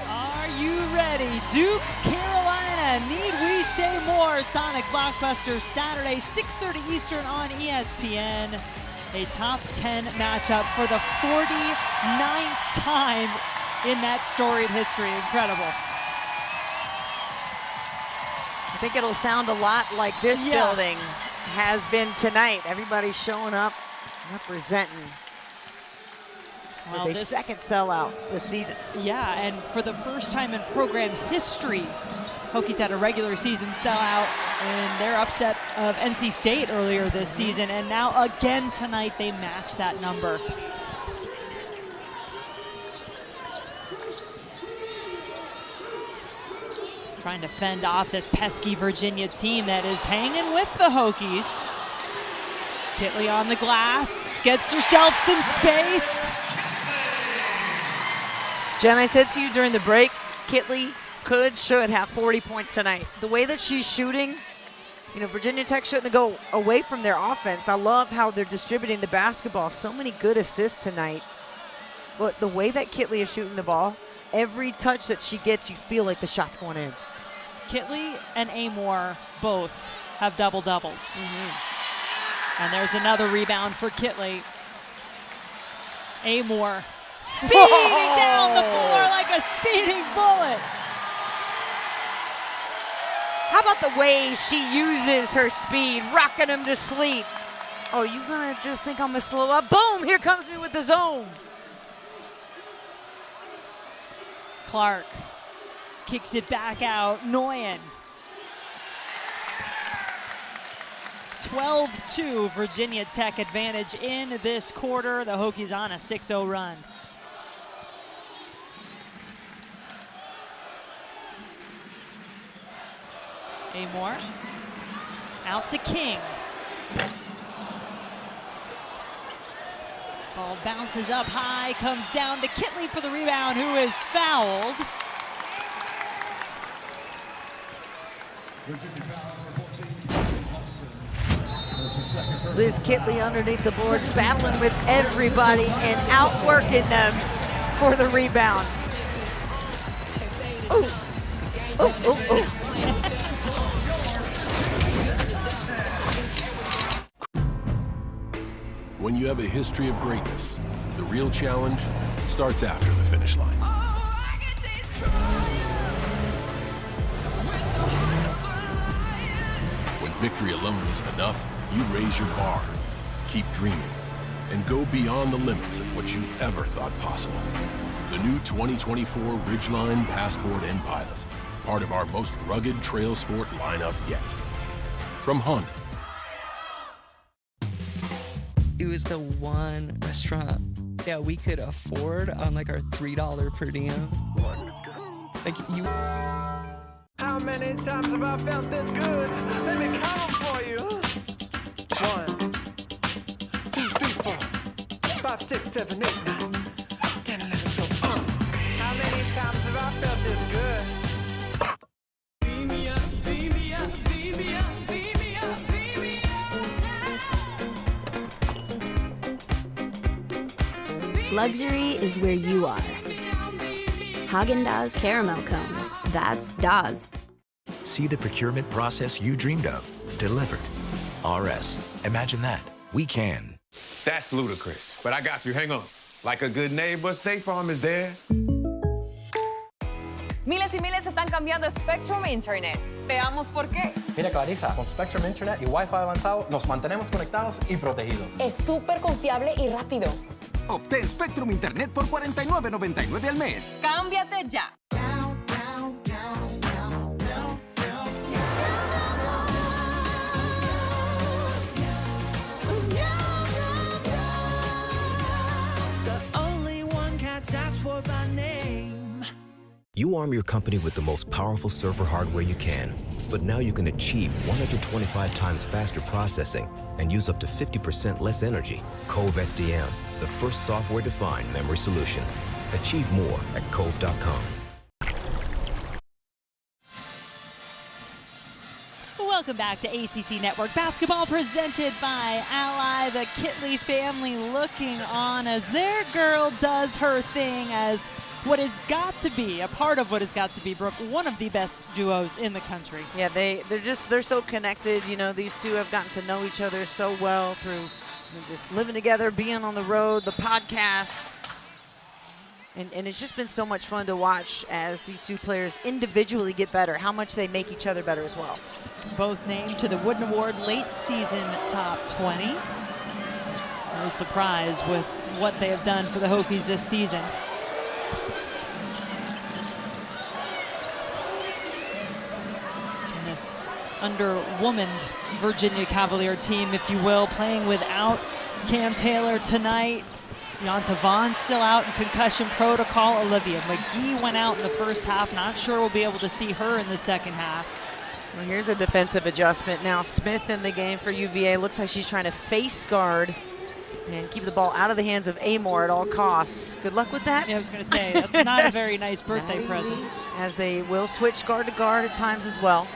Are you ready? Duke Carolina, need we say more? Sonic Blockbuster Saturday, 6:30 Eastern on ESPN. A top 10 matchup for the 49th time in that storied history. Incredible. I think it'll sound a lot like this building has been tonight. Everybody showing up, representing. Well, the second sellout this season. Yeah, and for the first time in program history, Hokies had a regular season sellout in their upset of NC State earlier this season, and now again tonight they match that number. Trying to fend off this pesky Virginia team that is hanging with the Hokies. Kitley on the glass, gets herself some space. Jen, I said to you during the break, Kitley should have 40 points tonight. The way that she's shooting, you know, Virginia Tech shouldn't go away from their offense. I love how they're distributing the basketball. So many good assists tonight. But the way that Kitley is shooting the ball, every touch that she gets, you feel like the shot's going in. Kitley and Amoore both have double-doubles. And there's another rebound for Kitley. Amoore speeding down the floor like a speeding bullet. How about the way she uses her speed, rocking him to sleep? Oh, you gonna just think I'm gonna slow up? Boom, here comes me with the zone. Clark kicks it back out, Nguyen. 12-2 Virginia Tech advantage in this quarter. The Hokies on a 6-0 run. Amoore out to King. Ball bounces up high, comes down to Kitley for the rebound, who is fouled. Liz Kitley underneath the boards, battling with everybody and outworking them for the rebound. Oh, oh, oh, oh. When you have a history of greatness, the real challenge starts after the finish line. When victory alone isn't enough, you raise your bar, keep dreaming, and go beyond the limits of what you ever thought possible. The new 2024 Ridgeline, Passport, and Pilot, part of our most rugged trail sport lineup yet. From Honda. It was the one restaurant that we could afford on like our $3 per diem. Like you. How many times have I felt this good? Let me count for you. 1, 2, 3, 4, 5, 6, 7, 8, 9, 10, 11, 12. How many times have I felt this good? Luxury is where you are. Haagen-Dazs Caramel Cone. That's Dazs. See the procurement process you dreamed of, delivered. RS. Imagine that. We can. That's ludicrous, but I got you. Hang on. Like a good neighbor, State Farm is there. Miles y miles están cambiando Spectrum Internet. Veamos por qué. Mira, Clarissa, con Spectrum Internet y Wi-Fi avanzado, nos mantenemos conectados y protegidos. Es súper confiable y rápido. Obtén Spectrum Internet por $49.99 al mes. ¡Cámbiate ya! You arm your company with the most powerful server hardware you can, but now you can achieve 125 times faster processing and use up to 50% less energy. Cove SDM, the first software-defined memory solution. Achieve more at cove.com. Welcome back to ACC Network Basketball, presented by Ally. The Kitley family looking on as their girl does her thing as what has got to be, a part of what has got to be, Brooke, one of the best duos in the country. Yeah, they're so connected. You know, these two have gotten to know each other so well through just living together, being on the road, the podcasts. And it's just been so much fun to watch as these two players individually get better, how much they make each other better as well. Both named to the Wooden Award late season top 20. No surprise with what they have done for the Hokies this season. And this underwomaned Virginia Cavalier team, if you will, playing without Cam Taylor tonight. Yonta Vaughn still out in concussion protocol. Olivia McGee went out in the first half. Not sure we'll be able to see her in the second half. Well, here's a defensive adjustment now. Smith in the game for UVA. Looks like she's trying to face guard and keep the ball out of the hands of Amoore at all costs. Good luck with that. Yeah, I was going to say, that's not a very nice birthday present. As they will switch guard to guard at times as well.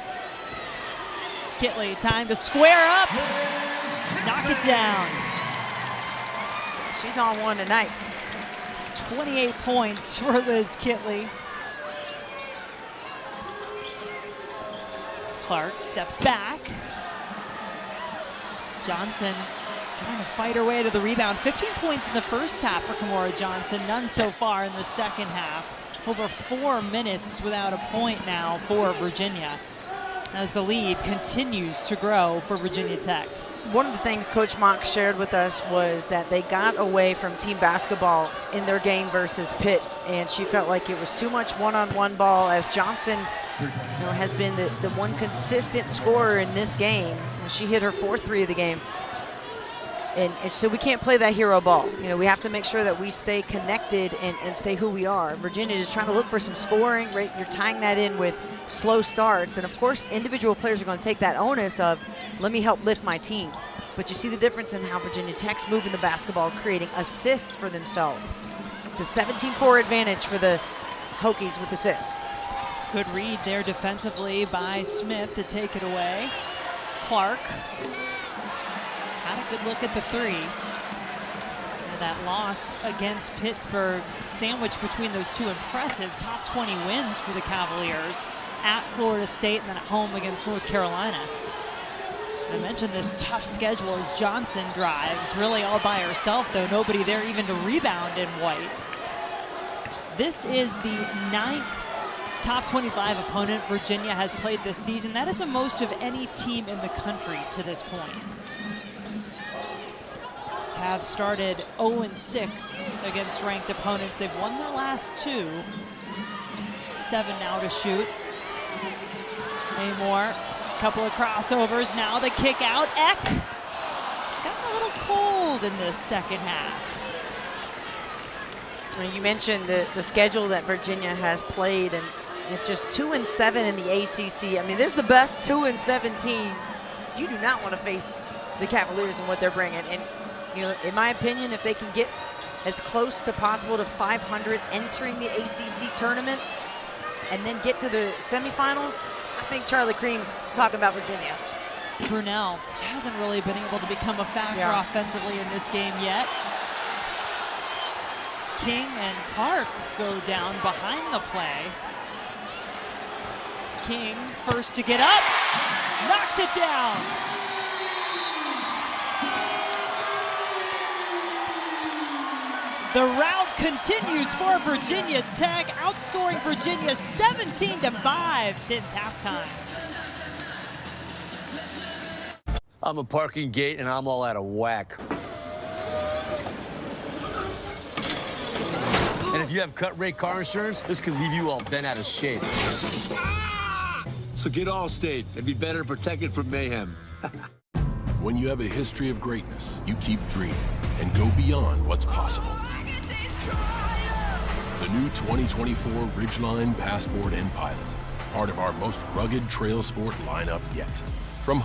Kitley, time to square up. Knock it down. She's on one tonight. 28 points for Liz Kitley. Clark steps back. Johnson trying to fight her way to the rebound. 15 points in the first half for Kymora Johnson, none so far in the second half. Over 4 minutes without a point now for Virginia, as the lead continues to grow for Virginia Tech. One of the things Coach Mock shared with us was that they got away from team basketball in their game versus Pitt, and she felt like it was too much one-on-one ball, as Johnson has been the one consistent scorer in this game. She hit her 4th three of the game. And so we can't play that hero ball. You know, we have to make sure that we stay connected and stay who we are. Virginia is trying to look for some scoring, right? You're tying that in with slow starts. And of course, individual players are going to take that onus of, let me help lift my team. But you see the difference in how Virginia Tech's moving the basketball, creating assists for themselves. It's a 17-4 advantage for the Hokies with assists. Good read there defensively by Smith to take it away. Clark had a good look at the three. And that loss against Pittsburgh, sandwiched between those two impressive top 20 wins for the Cavaliers at Florida State and then at home against North Carolina. I mentioned this tough schedule as Johnson drives, really all by herself though, nobody there even to rebound in white. This is the 9th top 25 opponent Virginia has played this season. That is the most of any team in the country to this point. Cavs started 0-6 against ranked opponents. They've won their last 2. 7 now to shoot. Amoore, couple of crossovers. Now the kick out. Eck. It's gotten a little cold in this second half. Well, you mentioned the schedule that Virginia has played, and it's just 2-7 in the ACC. I mean, this is the best 2-7 team. You do not want to face the Cavaliers and what they're bringing. And you know, in my opinion, if they can get as close to possible to 500 entering the ACC tournament and then get to the semifinals, I think Charlie Cream's talking about Virginia. Brunel hasn't really been able to become a factor offensively in this game yet. King and Clark go down behind the play. King first to get up, knocks it down. The rout continues for Virginia Tech, outscoring Virginia 17-5 since halftime. I'm a parking gate and I'm all out of whack. And if you have cut rate car insurance, this could leave you all bent out of shape. So get Allstate and be better protected from mayhem. When you have a history of greatness, you keep dreaming and go beyond what's possible. The new 2024 Ridgeline Passport and Pilot, part of our most rugged trail sport lineup yet. From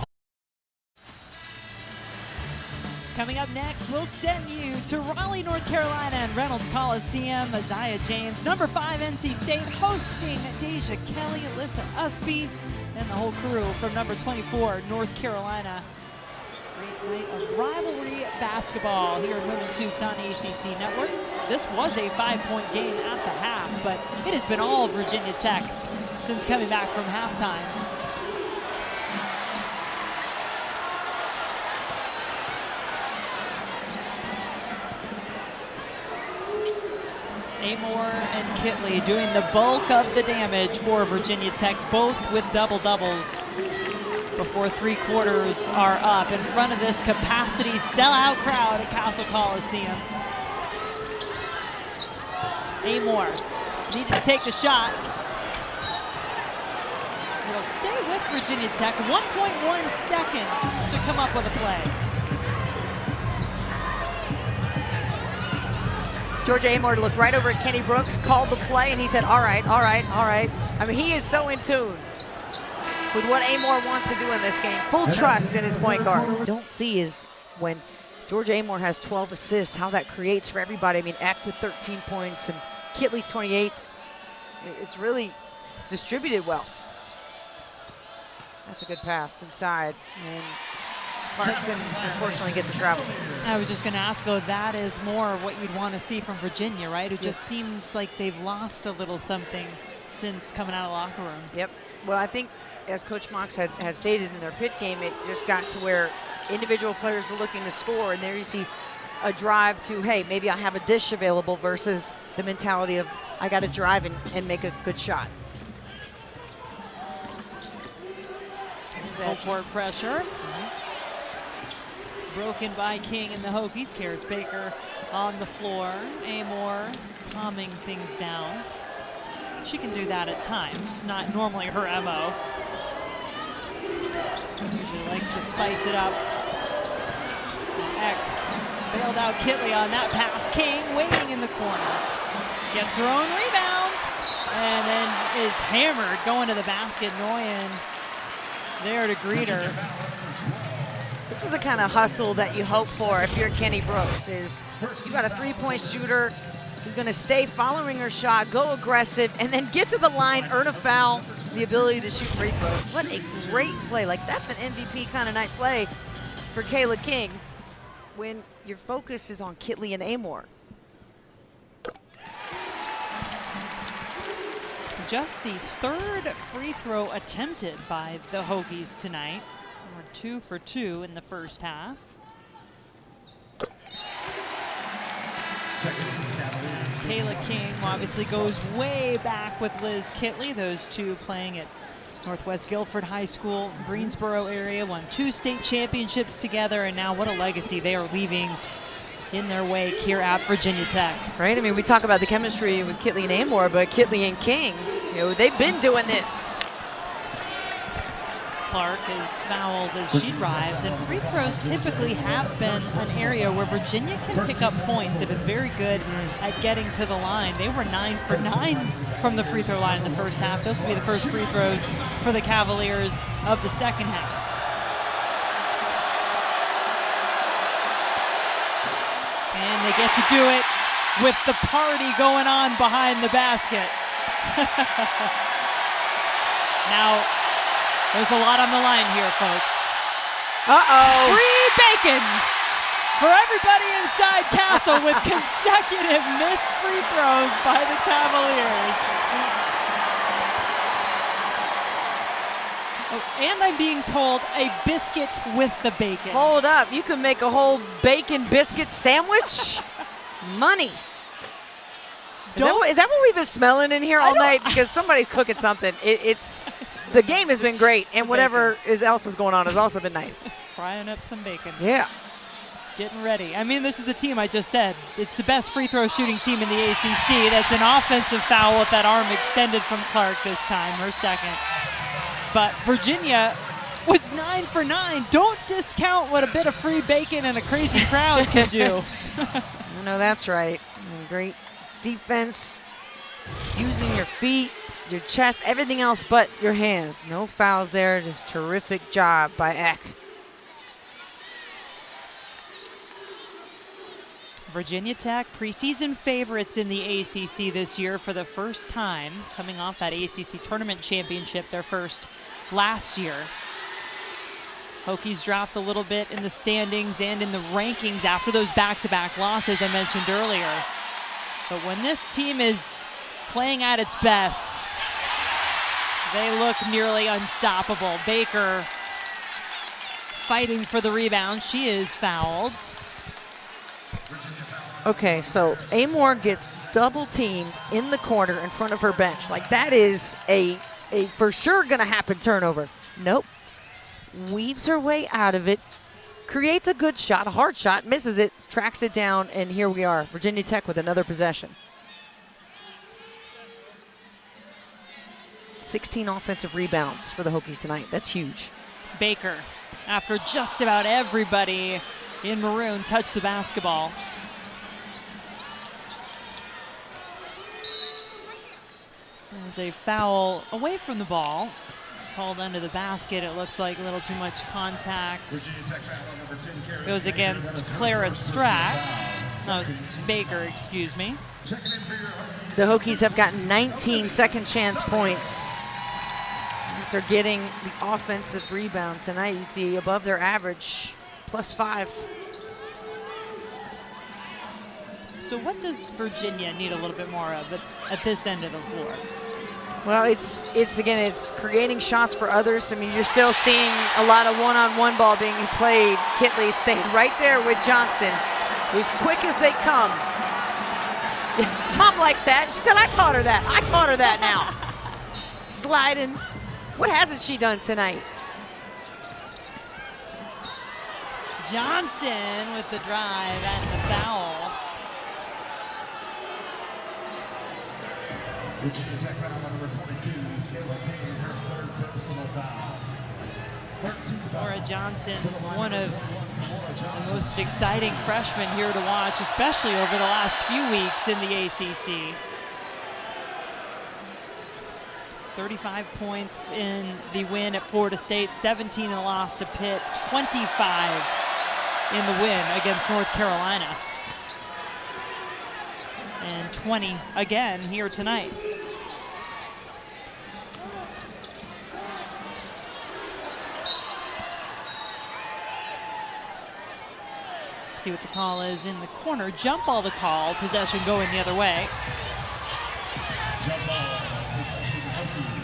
Coming up next, we'll send you to Raleigh, North Carolina and Reynolds Coliseum. Isaiah James, number 5 NC State, hosting Deja Kelly, Alyssa Usby, and the whole crew from number 24, North Carolina. Great night of rivalry basketball here in Women's Hoops on ACC Network. This was a 5-point game at the half, but it has been all Virginia Tech since coming back from halftime. Amoore and Kitley doing the bulk of the damage for Virginia Tech, both with double-doubles before 3 quarters are up in front of this capacity sellout crowd at Castle Coliseum. Amoore needed to take the shot. It'll stay with Virginia Tech. 1.1 seconds to come up with a play. Georgia Amoore looked right over at Kenny Brooks, called the play, and he said, all right, all right, all right. I mean, he is so in tune with what Amoore wants to do in this game. Full trust in his point guard. Don't see is when Georgia Amoore has 12 assists, how that creates for everybody. I mean, Eck with 13 points and Kitley's 28. It's really distributed well. That's a good pass inside. And Clarkson, unfortunately, gets a travel. I was just going to ask, though, that is more what you'd want to see from Virginia, right? It just seems like they've lost a little something since coming out of the locker room. Yep. Well, I think, as Coach Mox had stated in their pit game, it just got to where individual players were looking to score, and there you see a drive to, hey, maybe I have a dish available versus the mentality of I got to drive and make a good shot. Full court pressure. Broken by King and the Hokies. Karis Baker on the floor. Amoore calming things down. She can do that at times, not normally her MO. Usually likes to spice it up. Eck bailed out Kitley on that pass. King waiting in the corner. Gets her own rebound and then is hammered going to the basket. Nguyen there to greet her. This is the kind of hustle that you hope for if you're Kenny Brooks, is you got a 3-point shooter who's going to stay following her shot, go aggressive, and then get to the line, earn a foul, the ability to shoot free throws. What a great play. Like, that's an MVP kind of night play for Kayla King when your focus is on Kitley and Amoore. Just the 3rd free throw attempted by the Hokies tonight. We're 2 for 2 in the first half. Kayla King obviously goes way back with Liz Kitley. Those two playing at Northwest Guilford High School, Greensboro area, won 2 state championships together, and now what a legacy they are leaving in their wake here at Virginia Tech. Right, I mean, we talk about the chemistry with Kitley and Amoore, but Kitley and King, you know, they've been doing this. Clark is fouled as she drives, and free throws typically have been an area where Virginia can pick up points. They've been very good at getting to the line. They were 9 for 9 from the free throw line in the first half. Those will be the first free throws for the Cavaliers of the second half. And they get to do it with the party going on behind the basket. Now, there's a lot on the line here, folks. Uh-oh. Free bacon for everybody inside Castle with consecutive missed free throws by the Cavaliers. Oh, and I'm being told a biscuit with the bacon. Hold up, you can make a whole bacon biscuit sandwich? Money. Is that what we've been smelling in here all night? Because somebody's cooking something. The game has been great, and whatever else is going on has also been nice. Frying up some bacon. Yeah. Getting ready. I mean, this is the team I just said. It's the best free throw shooting team in the ACC. That's an offensive foul with that arm extended from Clark this time, her second. But Virginia was 9 for 9. Don't discount what a bit of free bacon and a crazy crowd can do. No, that's right. Great defense using your feet, your chest, everything else but your hands. No fouls there, just terrific job by Eck. Virginia Tech, preseason favorites in the ACC this year for the first time, coming off that ACC tournament championship, their first last year. Hokies dropped a little bit in the standings and in the rankings after those back-to-back losses I mentioned earlier. But when this team is playing at its best, they look nearly unstoppable. Baker fighting for the rebound. She is fouled. Okay, so Amoore gets double teamed in the corner in front of her bench. Like, that is a for sure gonna happen turnover. Nope. Weaves her way out of it, creates a good shot, a hard shot, misses it, tracks it down, and here we are. Virginia Tech with another possession. 16 offensive rebounds for the Hokies tonight. That's huge. Baker, after just about everybody in maroon touched the basketball. There's a foul away from the ball. Called under the basket. It looks like a little too much contact. Goes against Clara Baker, excuse me. The Hokies have gotten 19 second chance points after getting the offensive rebound tonight. You see above their average, +5. So what does Virginia need a little bit more of at this end of the floor? Well, it's creating shots for others. I mean, you're still seeing a lot of one-on-one ball being played. Kitley staying right there with Johnson, who's quick as they come. Mom likes that. She said, I taught her that. I taught her that now. Sliding. What hasn't she done tonight? Johnson with the drive and the foul. Virginia Tech foul on number 22, Kitley, her third personal foul. Kymora Johnson, one of the most exciting freshmen here to watch, especially over the last few weeks in the ACC. 35 points in the win at Florida State, 17 in the loss to Pitt, 25 in the win against North Carolina. And 20 again here tonight. See what the call is in the corner. Jump ball the call, possession going the other way. Jump ball, possession Hokies.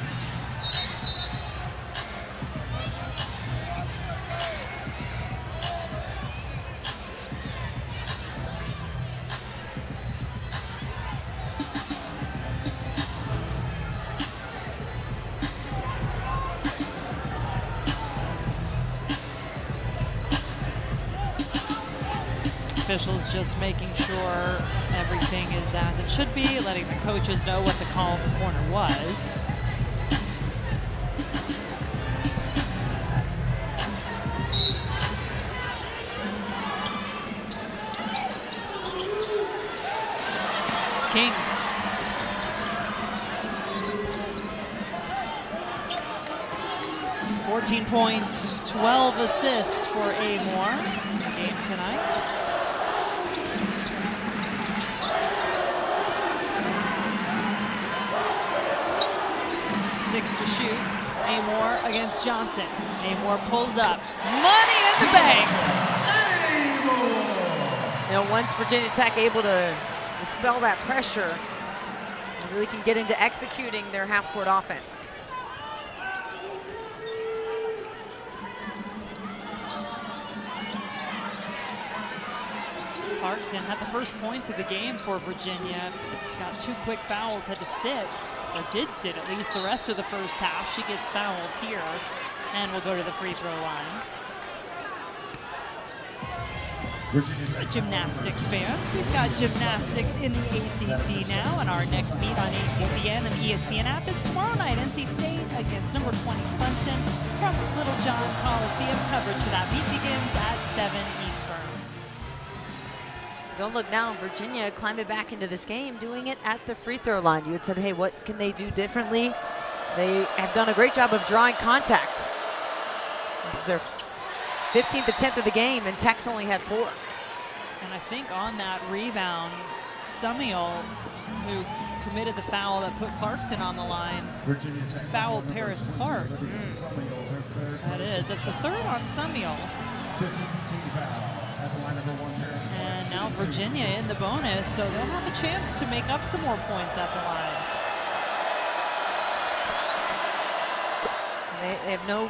Officials just making sure everything is as it should be, letting the coaches know what the call in the corner was. King. "14 points, 12 assists for Amoore in the game tonight. Six to shoot. Amoore against Johnson. Amoore pulls up. Money in the bank. You know, once Virginia Tech able to dispel that pressure, they really can get into executing their half-court offense. Clarkson had the first points of the game for Virginia. Got 2 quick fouls, had to sit, or did sit at least the rest of the first half. She gets fouled here and will go to the free throw line. Gymnastics fans, we've got gymnastics in the ACC now, and our next meet on ACCN and the ESPN app is tomorrow night, NC State against number 20 Clemson from Little John Coliseum. Coverage for that meet begins at 7 Eastern. Don't look now, Virginia climbing back into this game, doing it at the free throw line. You had said, hey, what can they do differently? They have done a great job of drawing contact. This is their 15th attempt of the game, and Tech's only had 4. And I think on that rebound, Sumiel, who committed the foul that put Clarkson on the line, fouled Paris Clark. That is, that's the 3rd on Sumiel. And now Virginia in the bonus, so they'll have a chance to make up some more points at the line. They have no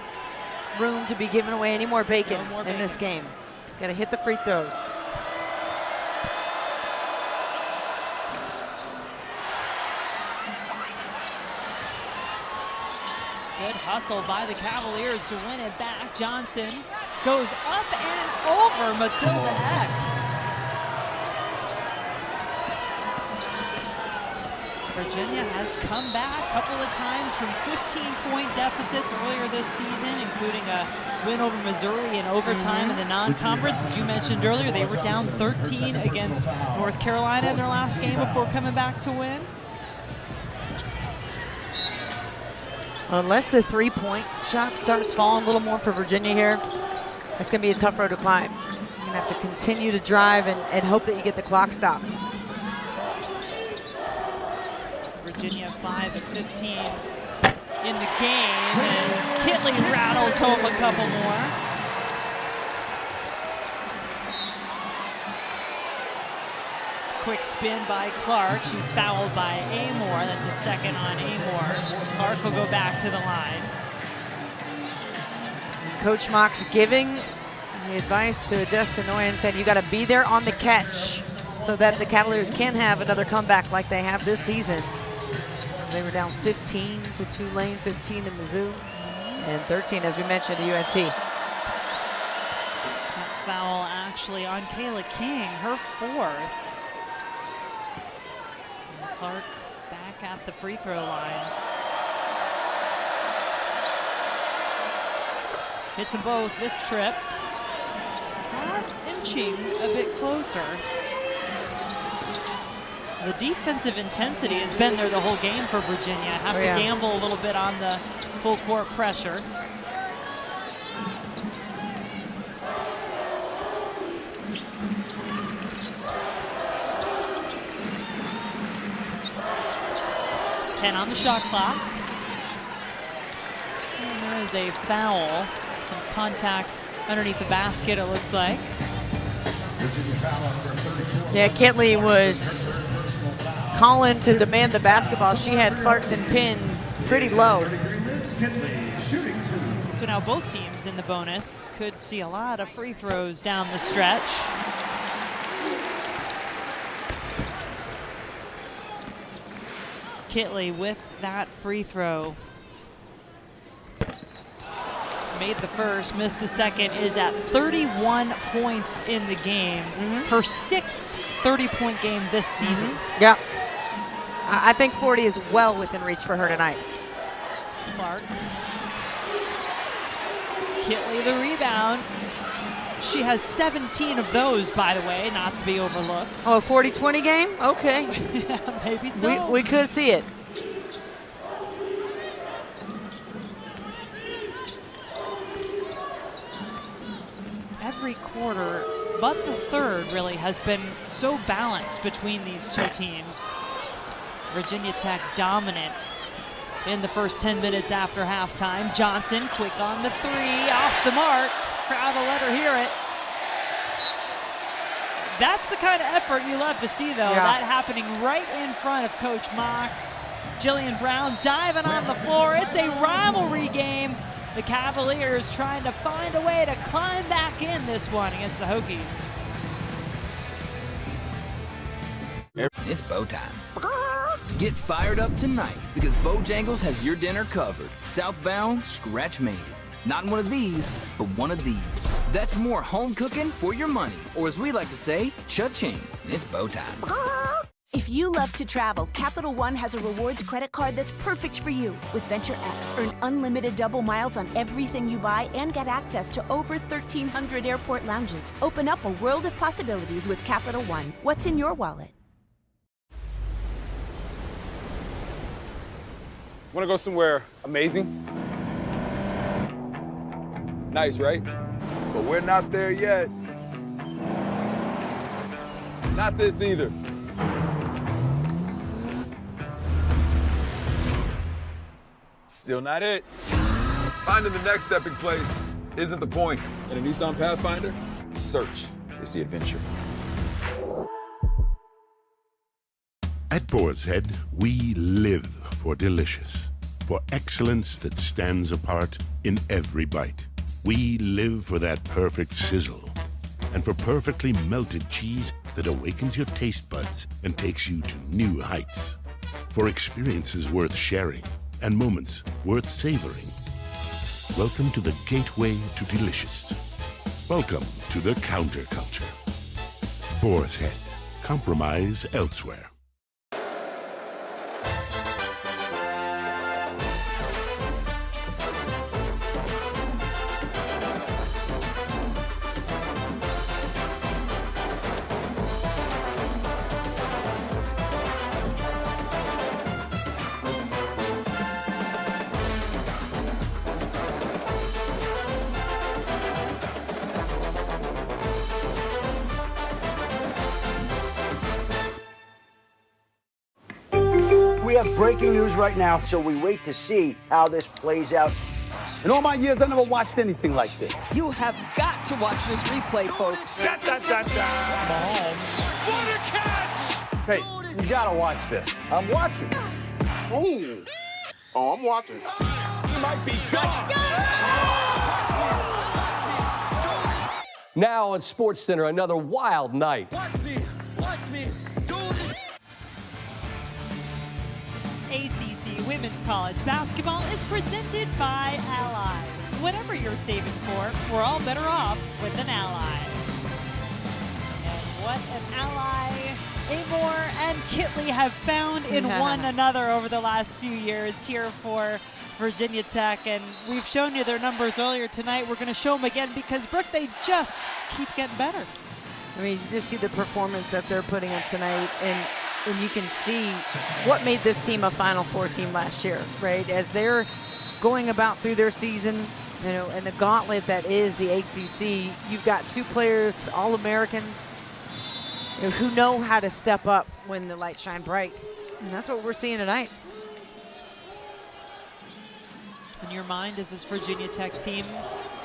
room to be giving away any more bacon in this game. Got to hit the free throws. Good hustle by the Cavaliers to win it back. Johnson goes up and over Matilda Heck. Virginia has come back a couple of times from 15-point deficits earlier this season, including a win over Missouri in overtime in the non-conference. As you mentioned earlier, they were down 13 against North Carolina in their last game before coming back to win. Unless the 3-point shot starts falling a little more for Virginia here, it's going to be a tough road to climb. You're going to have to continue to drive and hope that you get the clock stopped. Virginia 5 at 15 in the game as Kitley rattles home a couple more. Quick spin by Clark. She's fouled by Amoore. That's a 2nd on Amoore. Clark will go back to the line. Coach Mox giving the advice to Desanoy and said you got to be there on the catch so that the Cavaliers can have another comeback like they have this season. They were down 15 to Tulane, 15 to Mizzou, and 13, as we mentioned, to UNC. That foul actually on Kayla King, her 4th. And Clark back at the free throw line. Hits them both this trip. Cavs inching a bit closer. The defensive intensity has been there the whole game for Virginia. Have to gamble a little bit on the full court pressure. Ten on the shot clock. And there is a foul. Some contact underneath the basket, it looks like. Yeah, Kitley was calling to demand the basketball. She had Clarkson pinned pretty low. So now both teams in the bonus could see a lot of free throws down the stretch. Kitley with that free throw. Made the first, missed the second, is at 31 points in the game. Her 6th 30-point game this season. Yeah. I think 40 is well within reach for her tonight. Clark. Kitley the rebound. She has 17 of those, by the way, not to be overlooked. Oh, a 40-20 game? Okay. Yeah, maybe so. We could see it. Every quarter, but the third really has been so balanced between these two teams. Virginia Tech dominant in the first 10 minutes after halftime. Johnson quick on the 3, off the mark. Crowd will let her hear it. That's the kind of effort you love to see, though. Yeah. That happening right in front of Coach Mox. Jillian Brown diving on the floor. It's a rivalry game. The Cavaliers trying to find a way to climb back in this one against the Hokies. It's bow time. Get fired up tonight because Bojangles has your dinner covered. Southbound, scratch made. Not one of these, but one of these. That's more home cooking for your money, or as we like to say, cha-ching. It's bow time. If you love to travel, Capital One has a rewards credit card that's perfect for you. With Venture X, earn unlimited double miles on everything you buy and get access to over 1,300 airport lounges. Open up a world of possibilities with Capital One. What's in your wallet? Want to go somewhere amazing? Nice, right? But we're not there yet. Not this either. Still not it. Finding the next epic place isn't the point. In a Nissan Pathfinder, search is the adventure. At Boar's Head, we live for delicious, for excellence that stands apart in every bite. We live for that perfect sizzle, and for perfectly melted cheese that awakens your taste buds and takes you to new heights. For experiences worth sharing and moments worth savoring. Welcome to the gateway to delicious. Welcome to the counterculture. Boar's Head. Compromise elsewhere. We have breaking news right now, so we wait to see how this plays out. In all my years, I never watched anything like this. You have got to watch this replay, folks. Mahomes. What a catch! Hey, you gotta watch this. I'm watching. Oh, I'm watching. You might be done. Now on SportsCenter, another wild night. Watch me, do this. ACC Women's College Basketball is presented by Ally. Whatever you're saving for, we're all better off with an Ally. And what an ally Amoore and Kitley have found in one another over the last few years here for Virginia Tech. And we've shown you their numbers earlier tonight. We're going to show them again because, Brooke, they just keep getting better. I mean, you just see the performance that they're putting up tonight, and you can see what made this team a Final Four team last year, right? As they're going about through their season, you know, and the gauntlet that is the ACC, you've got two players, All-Americans, you know, who know how to step up when the lights shine bright. And that's what we're seeing tonight. In your mind, does this Virginia Tech team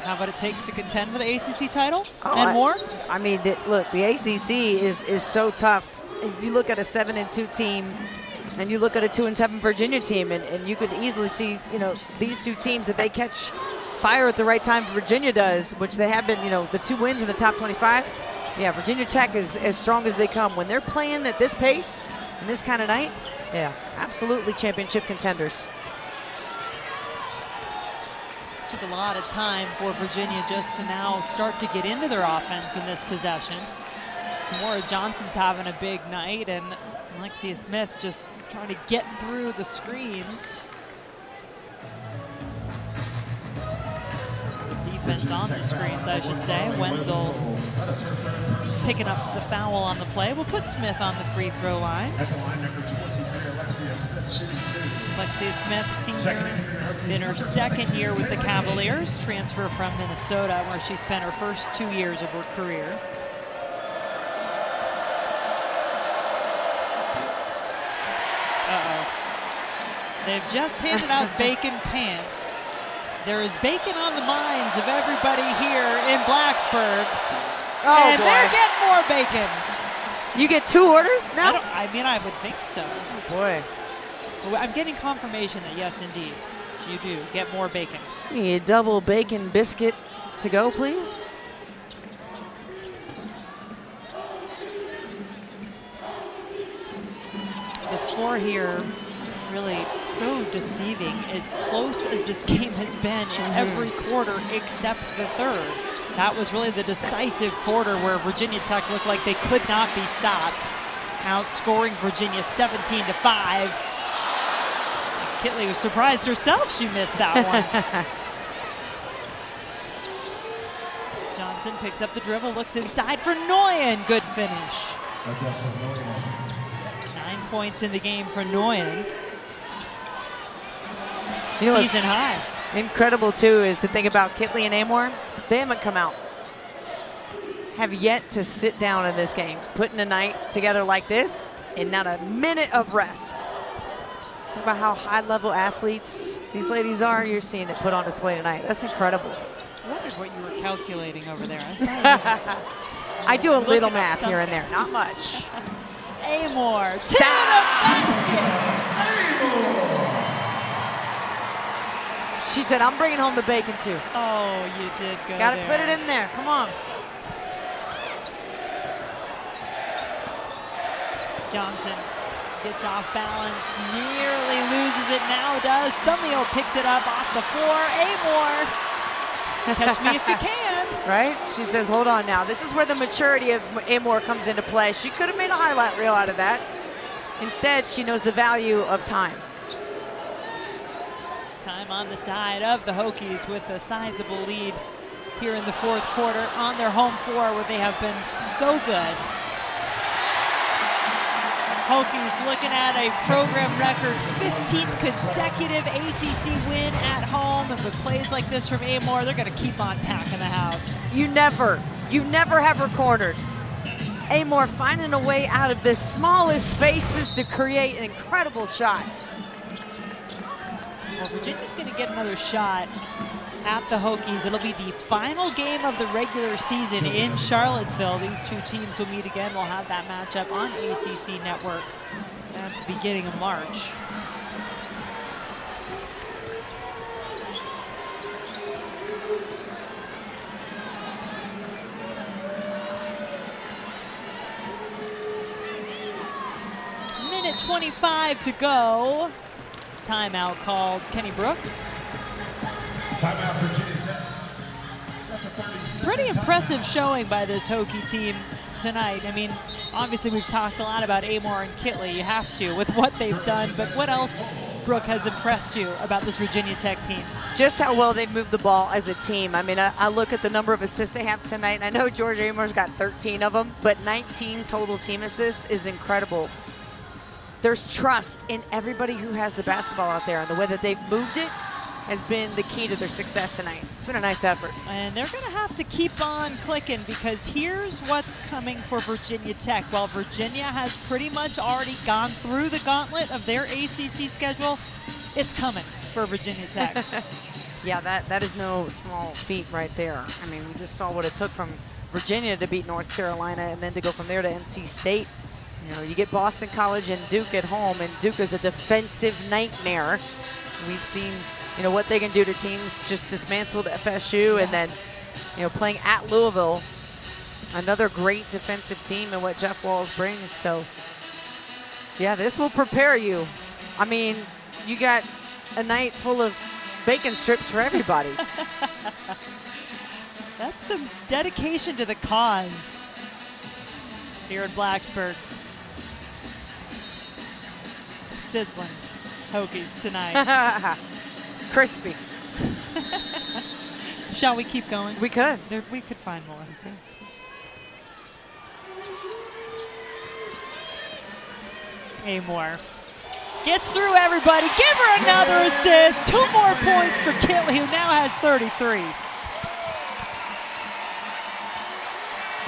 have what it takes to contend for the ACC title and I, more? I mean, look, the ACC is so tough. If you look at a 7-2 team and you look at a 2-7 Virginia team, and you could easily see, you know, these two teams, that they catch fire at the right time. Virginia does, which they have been, you know, the 2 wins in the top 25. Yeah, Virginia Tech is as strong as they come. When they're playing at this pace and this kind of night, yeah, absolutely championship contenders. Took a lot of time for Virginia just to now start to get into their offense in this possession. Kymora Johnson's having a big night, and Alexia Smith just trying to get through the screens. Defense on the screens, I should say. Wenzel picking up the foul on the play. We'll put Smith on the free throw line. At the line, number 23, Alexia Smith, shooting 2. Alexia Smith, senior, in her second year with the Cavaliers, transfer from Minnesota, where she spent her first 2 years of her career. They've just handed out bacon pants. There is bacon on the minds of everybody here in Blacksburg. Oh, and boy. they're getting more bacon. You get 2 orders now? I mean, I would think so. Oh, boy. I'm getting confirmation that yes, indeed, you do get more bacon. Need a double bacon biscuit to go, please. The score here really so deceiving, as close as this game has been in every quarter except the third. That was really the decisive quarter where Virginia Tech looked like they could not be stopped. outscoring Virginia 17-5. Kitley was surprised herself she missed that one. Johnson picks up the dribble, looks inside for Nguyen. Good finish. 9 points in the game for Nguyen. Season high. Incredible too is to think about Kitley and Amoore. They haven't come out. Have yet to sit down in this game. Putting a night together like this and not a minute of rest. Talk about how high-level athletes these ladies are. You're seeing it put on display tonight. That's incredible. I wondered what you were calculating over there. I do a little math here and there, not much. Amoore. She said, I'm bringing home the bacon too. Oh, you did go Gotta there. put it in there, come on. Johnson gets off balance, nearly loses it, now does. Summiel picks it up off the floor. Amoore, catch me if you can. Right? She says, hold on now. This is where the maturity of Amoore comes into play. She could have made a highlight reel out of that. Instead, she knows the value of time. Time on the side of the Hokies with a sizable lead here in the fourth quarter on their home floor where they have been so good. Hokies looking at a program record 15th consecutive ACC win at home, and with plays like this from Amoore, they're going to keep on packing the house. You never have her cornered. Amoore finding a way out of the smallest spaces to create incredible shots. Well, Virginia's going to get another shot at the Hokies. It'll be the final game of the regular season in Charlottesville. These two teams will meet again. We'll have that matchup on ACC Network at the beginning of March. Minute 25 to go. Timeout called. Kenny Brooks. Timeout, Virginia Tech. Pretty impressive showing by this Hokie team tonight. I mean, obviously we've talked a lot about Amoore and Kitley. You have to with what they've done, but what else, Brooke, has impressed you about this Virginia Tech team? Just how well they've moved the ball as a team. I mean, I look at the number of assists they have tonight, and I know Georgia Amoore's got 13 of them, but 19 total team assists is incredible. There's trust in everybody who has the basketball out there, and the way that they've moved it has been the key to their success tonight. It's been a nice effort. And they're going to have to keep on clicking, because here's what's coming for Virginia Tech. While Virginia has pretty much already gone through the gauntlet of their ACC schedule, it's coming for Virginia Tech. Yeah, that is no small feat right there. I mean, we just saw what it took from Virginia to beat North Carolina and then to go from there to NC State. You know, you get Boston College and Duke at home, and Duke is a defensive nightmare. We've seen, you know, what they can do to teams. Just dismantled FSU, and then, you know, playing at Louisville, another great defensive team, and what Jeff Walz brings. So, yeah, this will prepare you. I mean, you got a night full of bacon strips for everybody. That's some dedication to the cause here in Blacksburg. Sizzling Hokies tonight. Crispy. Shall we keep going? We could. We could find more. Amoore gets through everybody. Give her another assist. 2 more points for Kitley, who now has 33.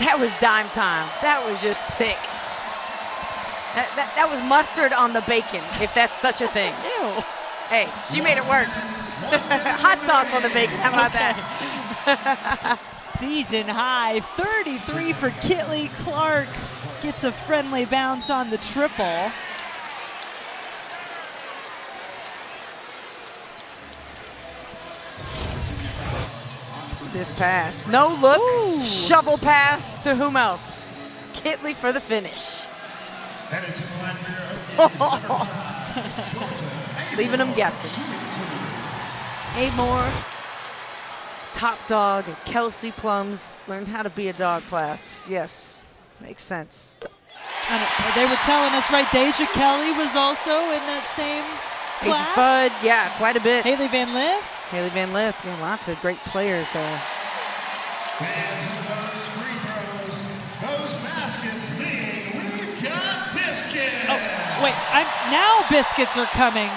That was dime time. That was just sick. That was mustard on the bacon, if that's such a thing. Ew. Hey, she made it work. Hot sauce on the bacon, how about that? Season high, 33 for Kitley. Clark gets a friendly bounce on the triple. This pass, no look, Ooh. Shovel pass to whom else? Kitley for the finish. Leaving them guessing. Amoore, top dog, Kelsey Plums, learned how to be a dog class. Yes, makes sense. And They were telling us, right, Deja Kelly was also in that same class. Fudd, yeah, quite a bit. Haley Van Lith. Haley Van Lith, yeah, lots of great players there. Fans of those free throws, those baskets mean we've got biscuits. Oh, wait, now biscuits are coming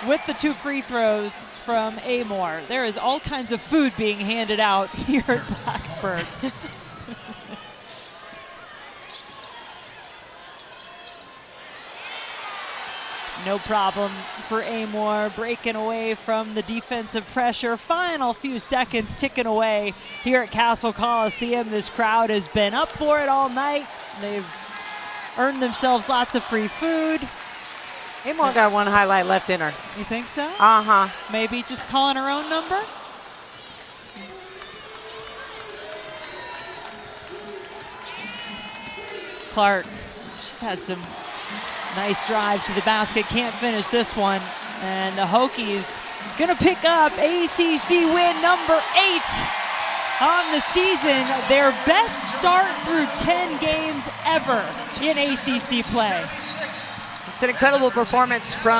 with the 2 free throws from Amoore. There is all kinds of food being handed out here at Blacksburg. No problem for Amoore, breaking away from the defensive pressure. Final few seconds ticking away here at Castle Coliseum. This crowd has been up for it all night. They've earned themselves lots of free food. Amoore got one highlight left in her. You think so? Uh-huh. Maybe just calling her own number? Clark, she's had some nice drives to the basket, can't finish this one. And the Hokies gonna pick up ACC win number 8 on the season. Their best start through 10 games ever in ACC play. It's an incredible performance from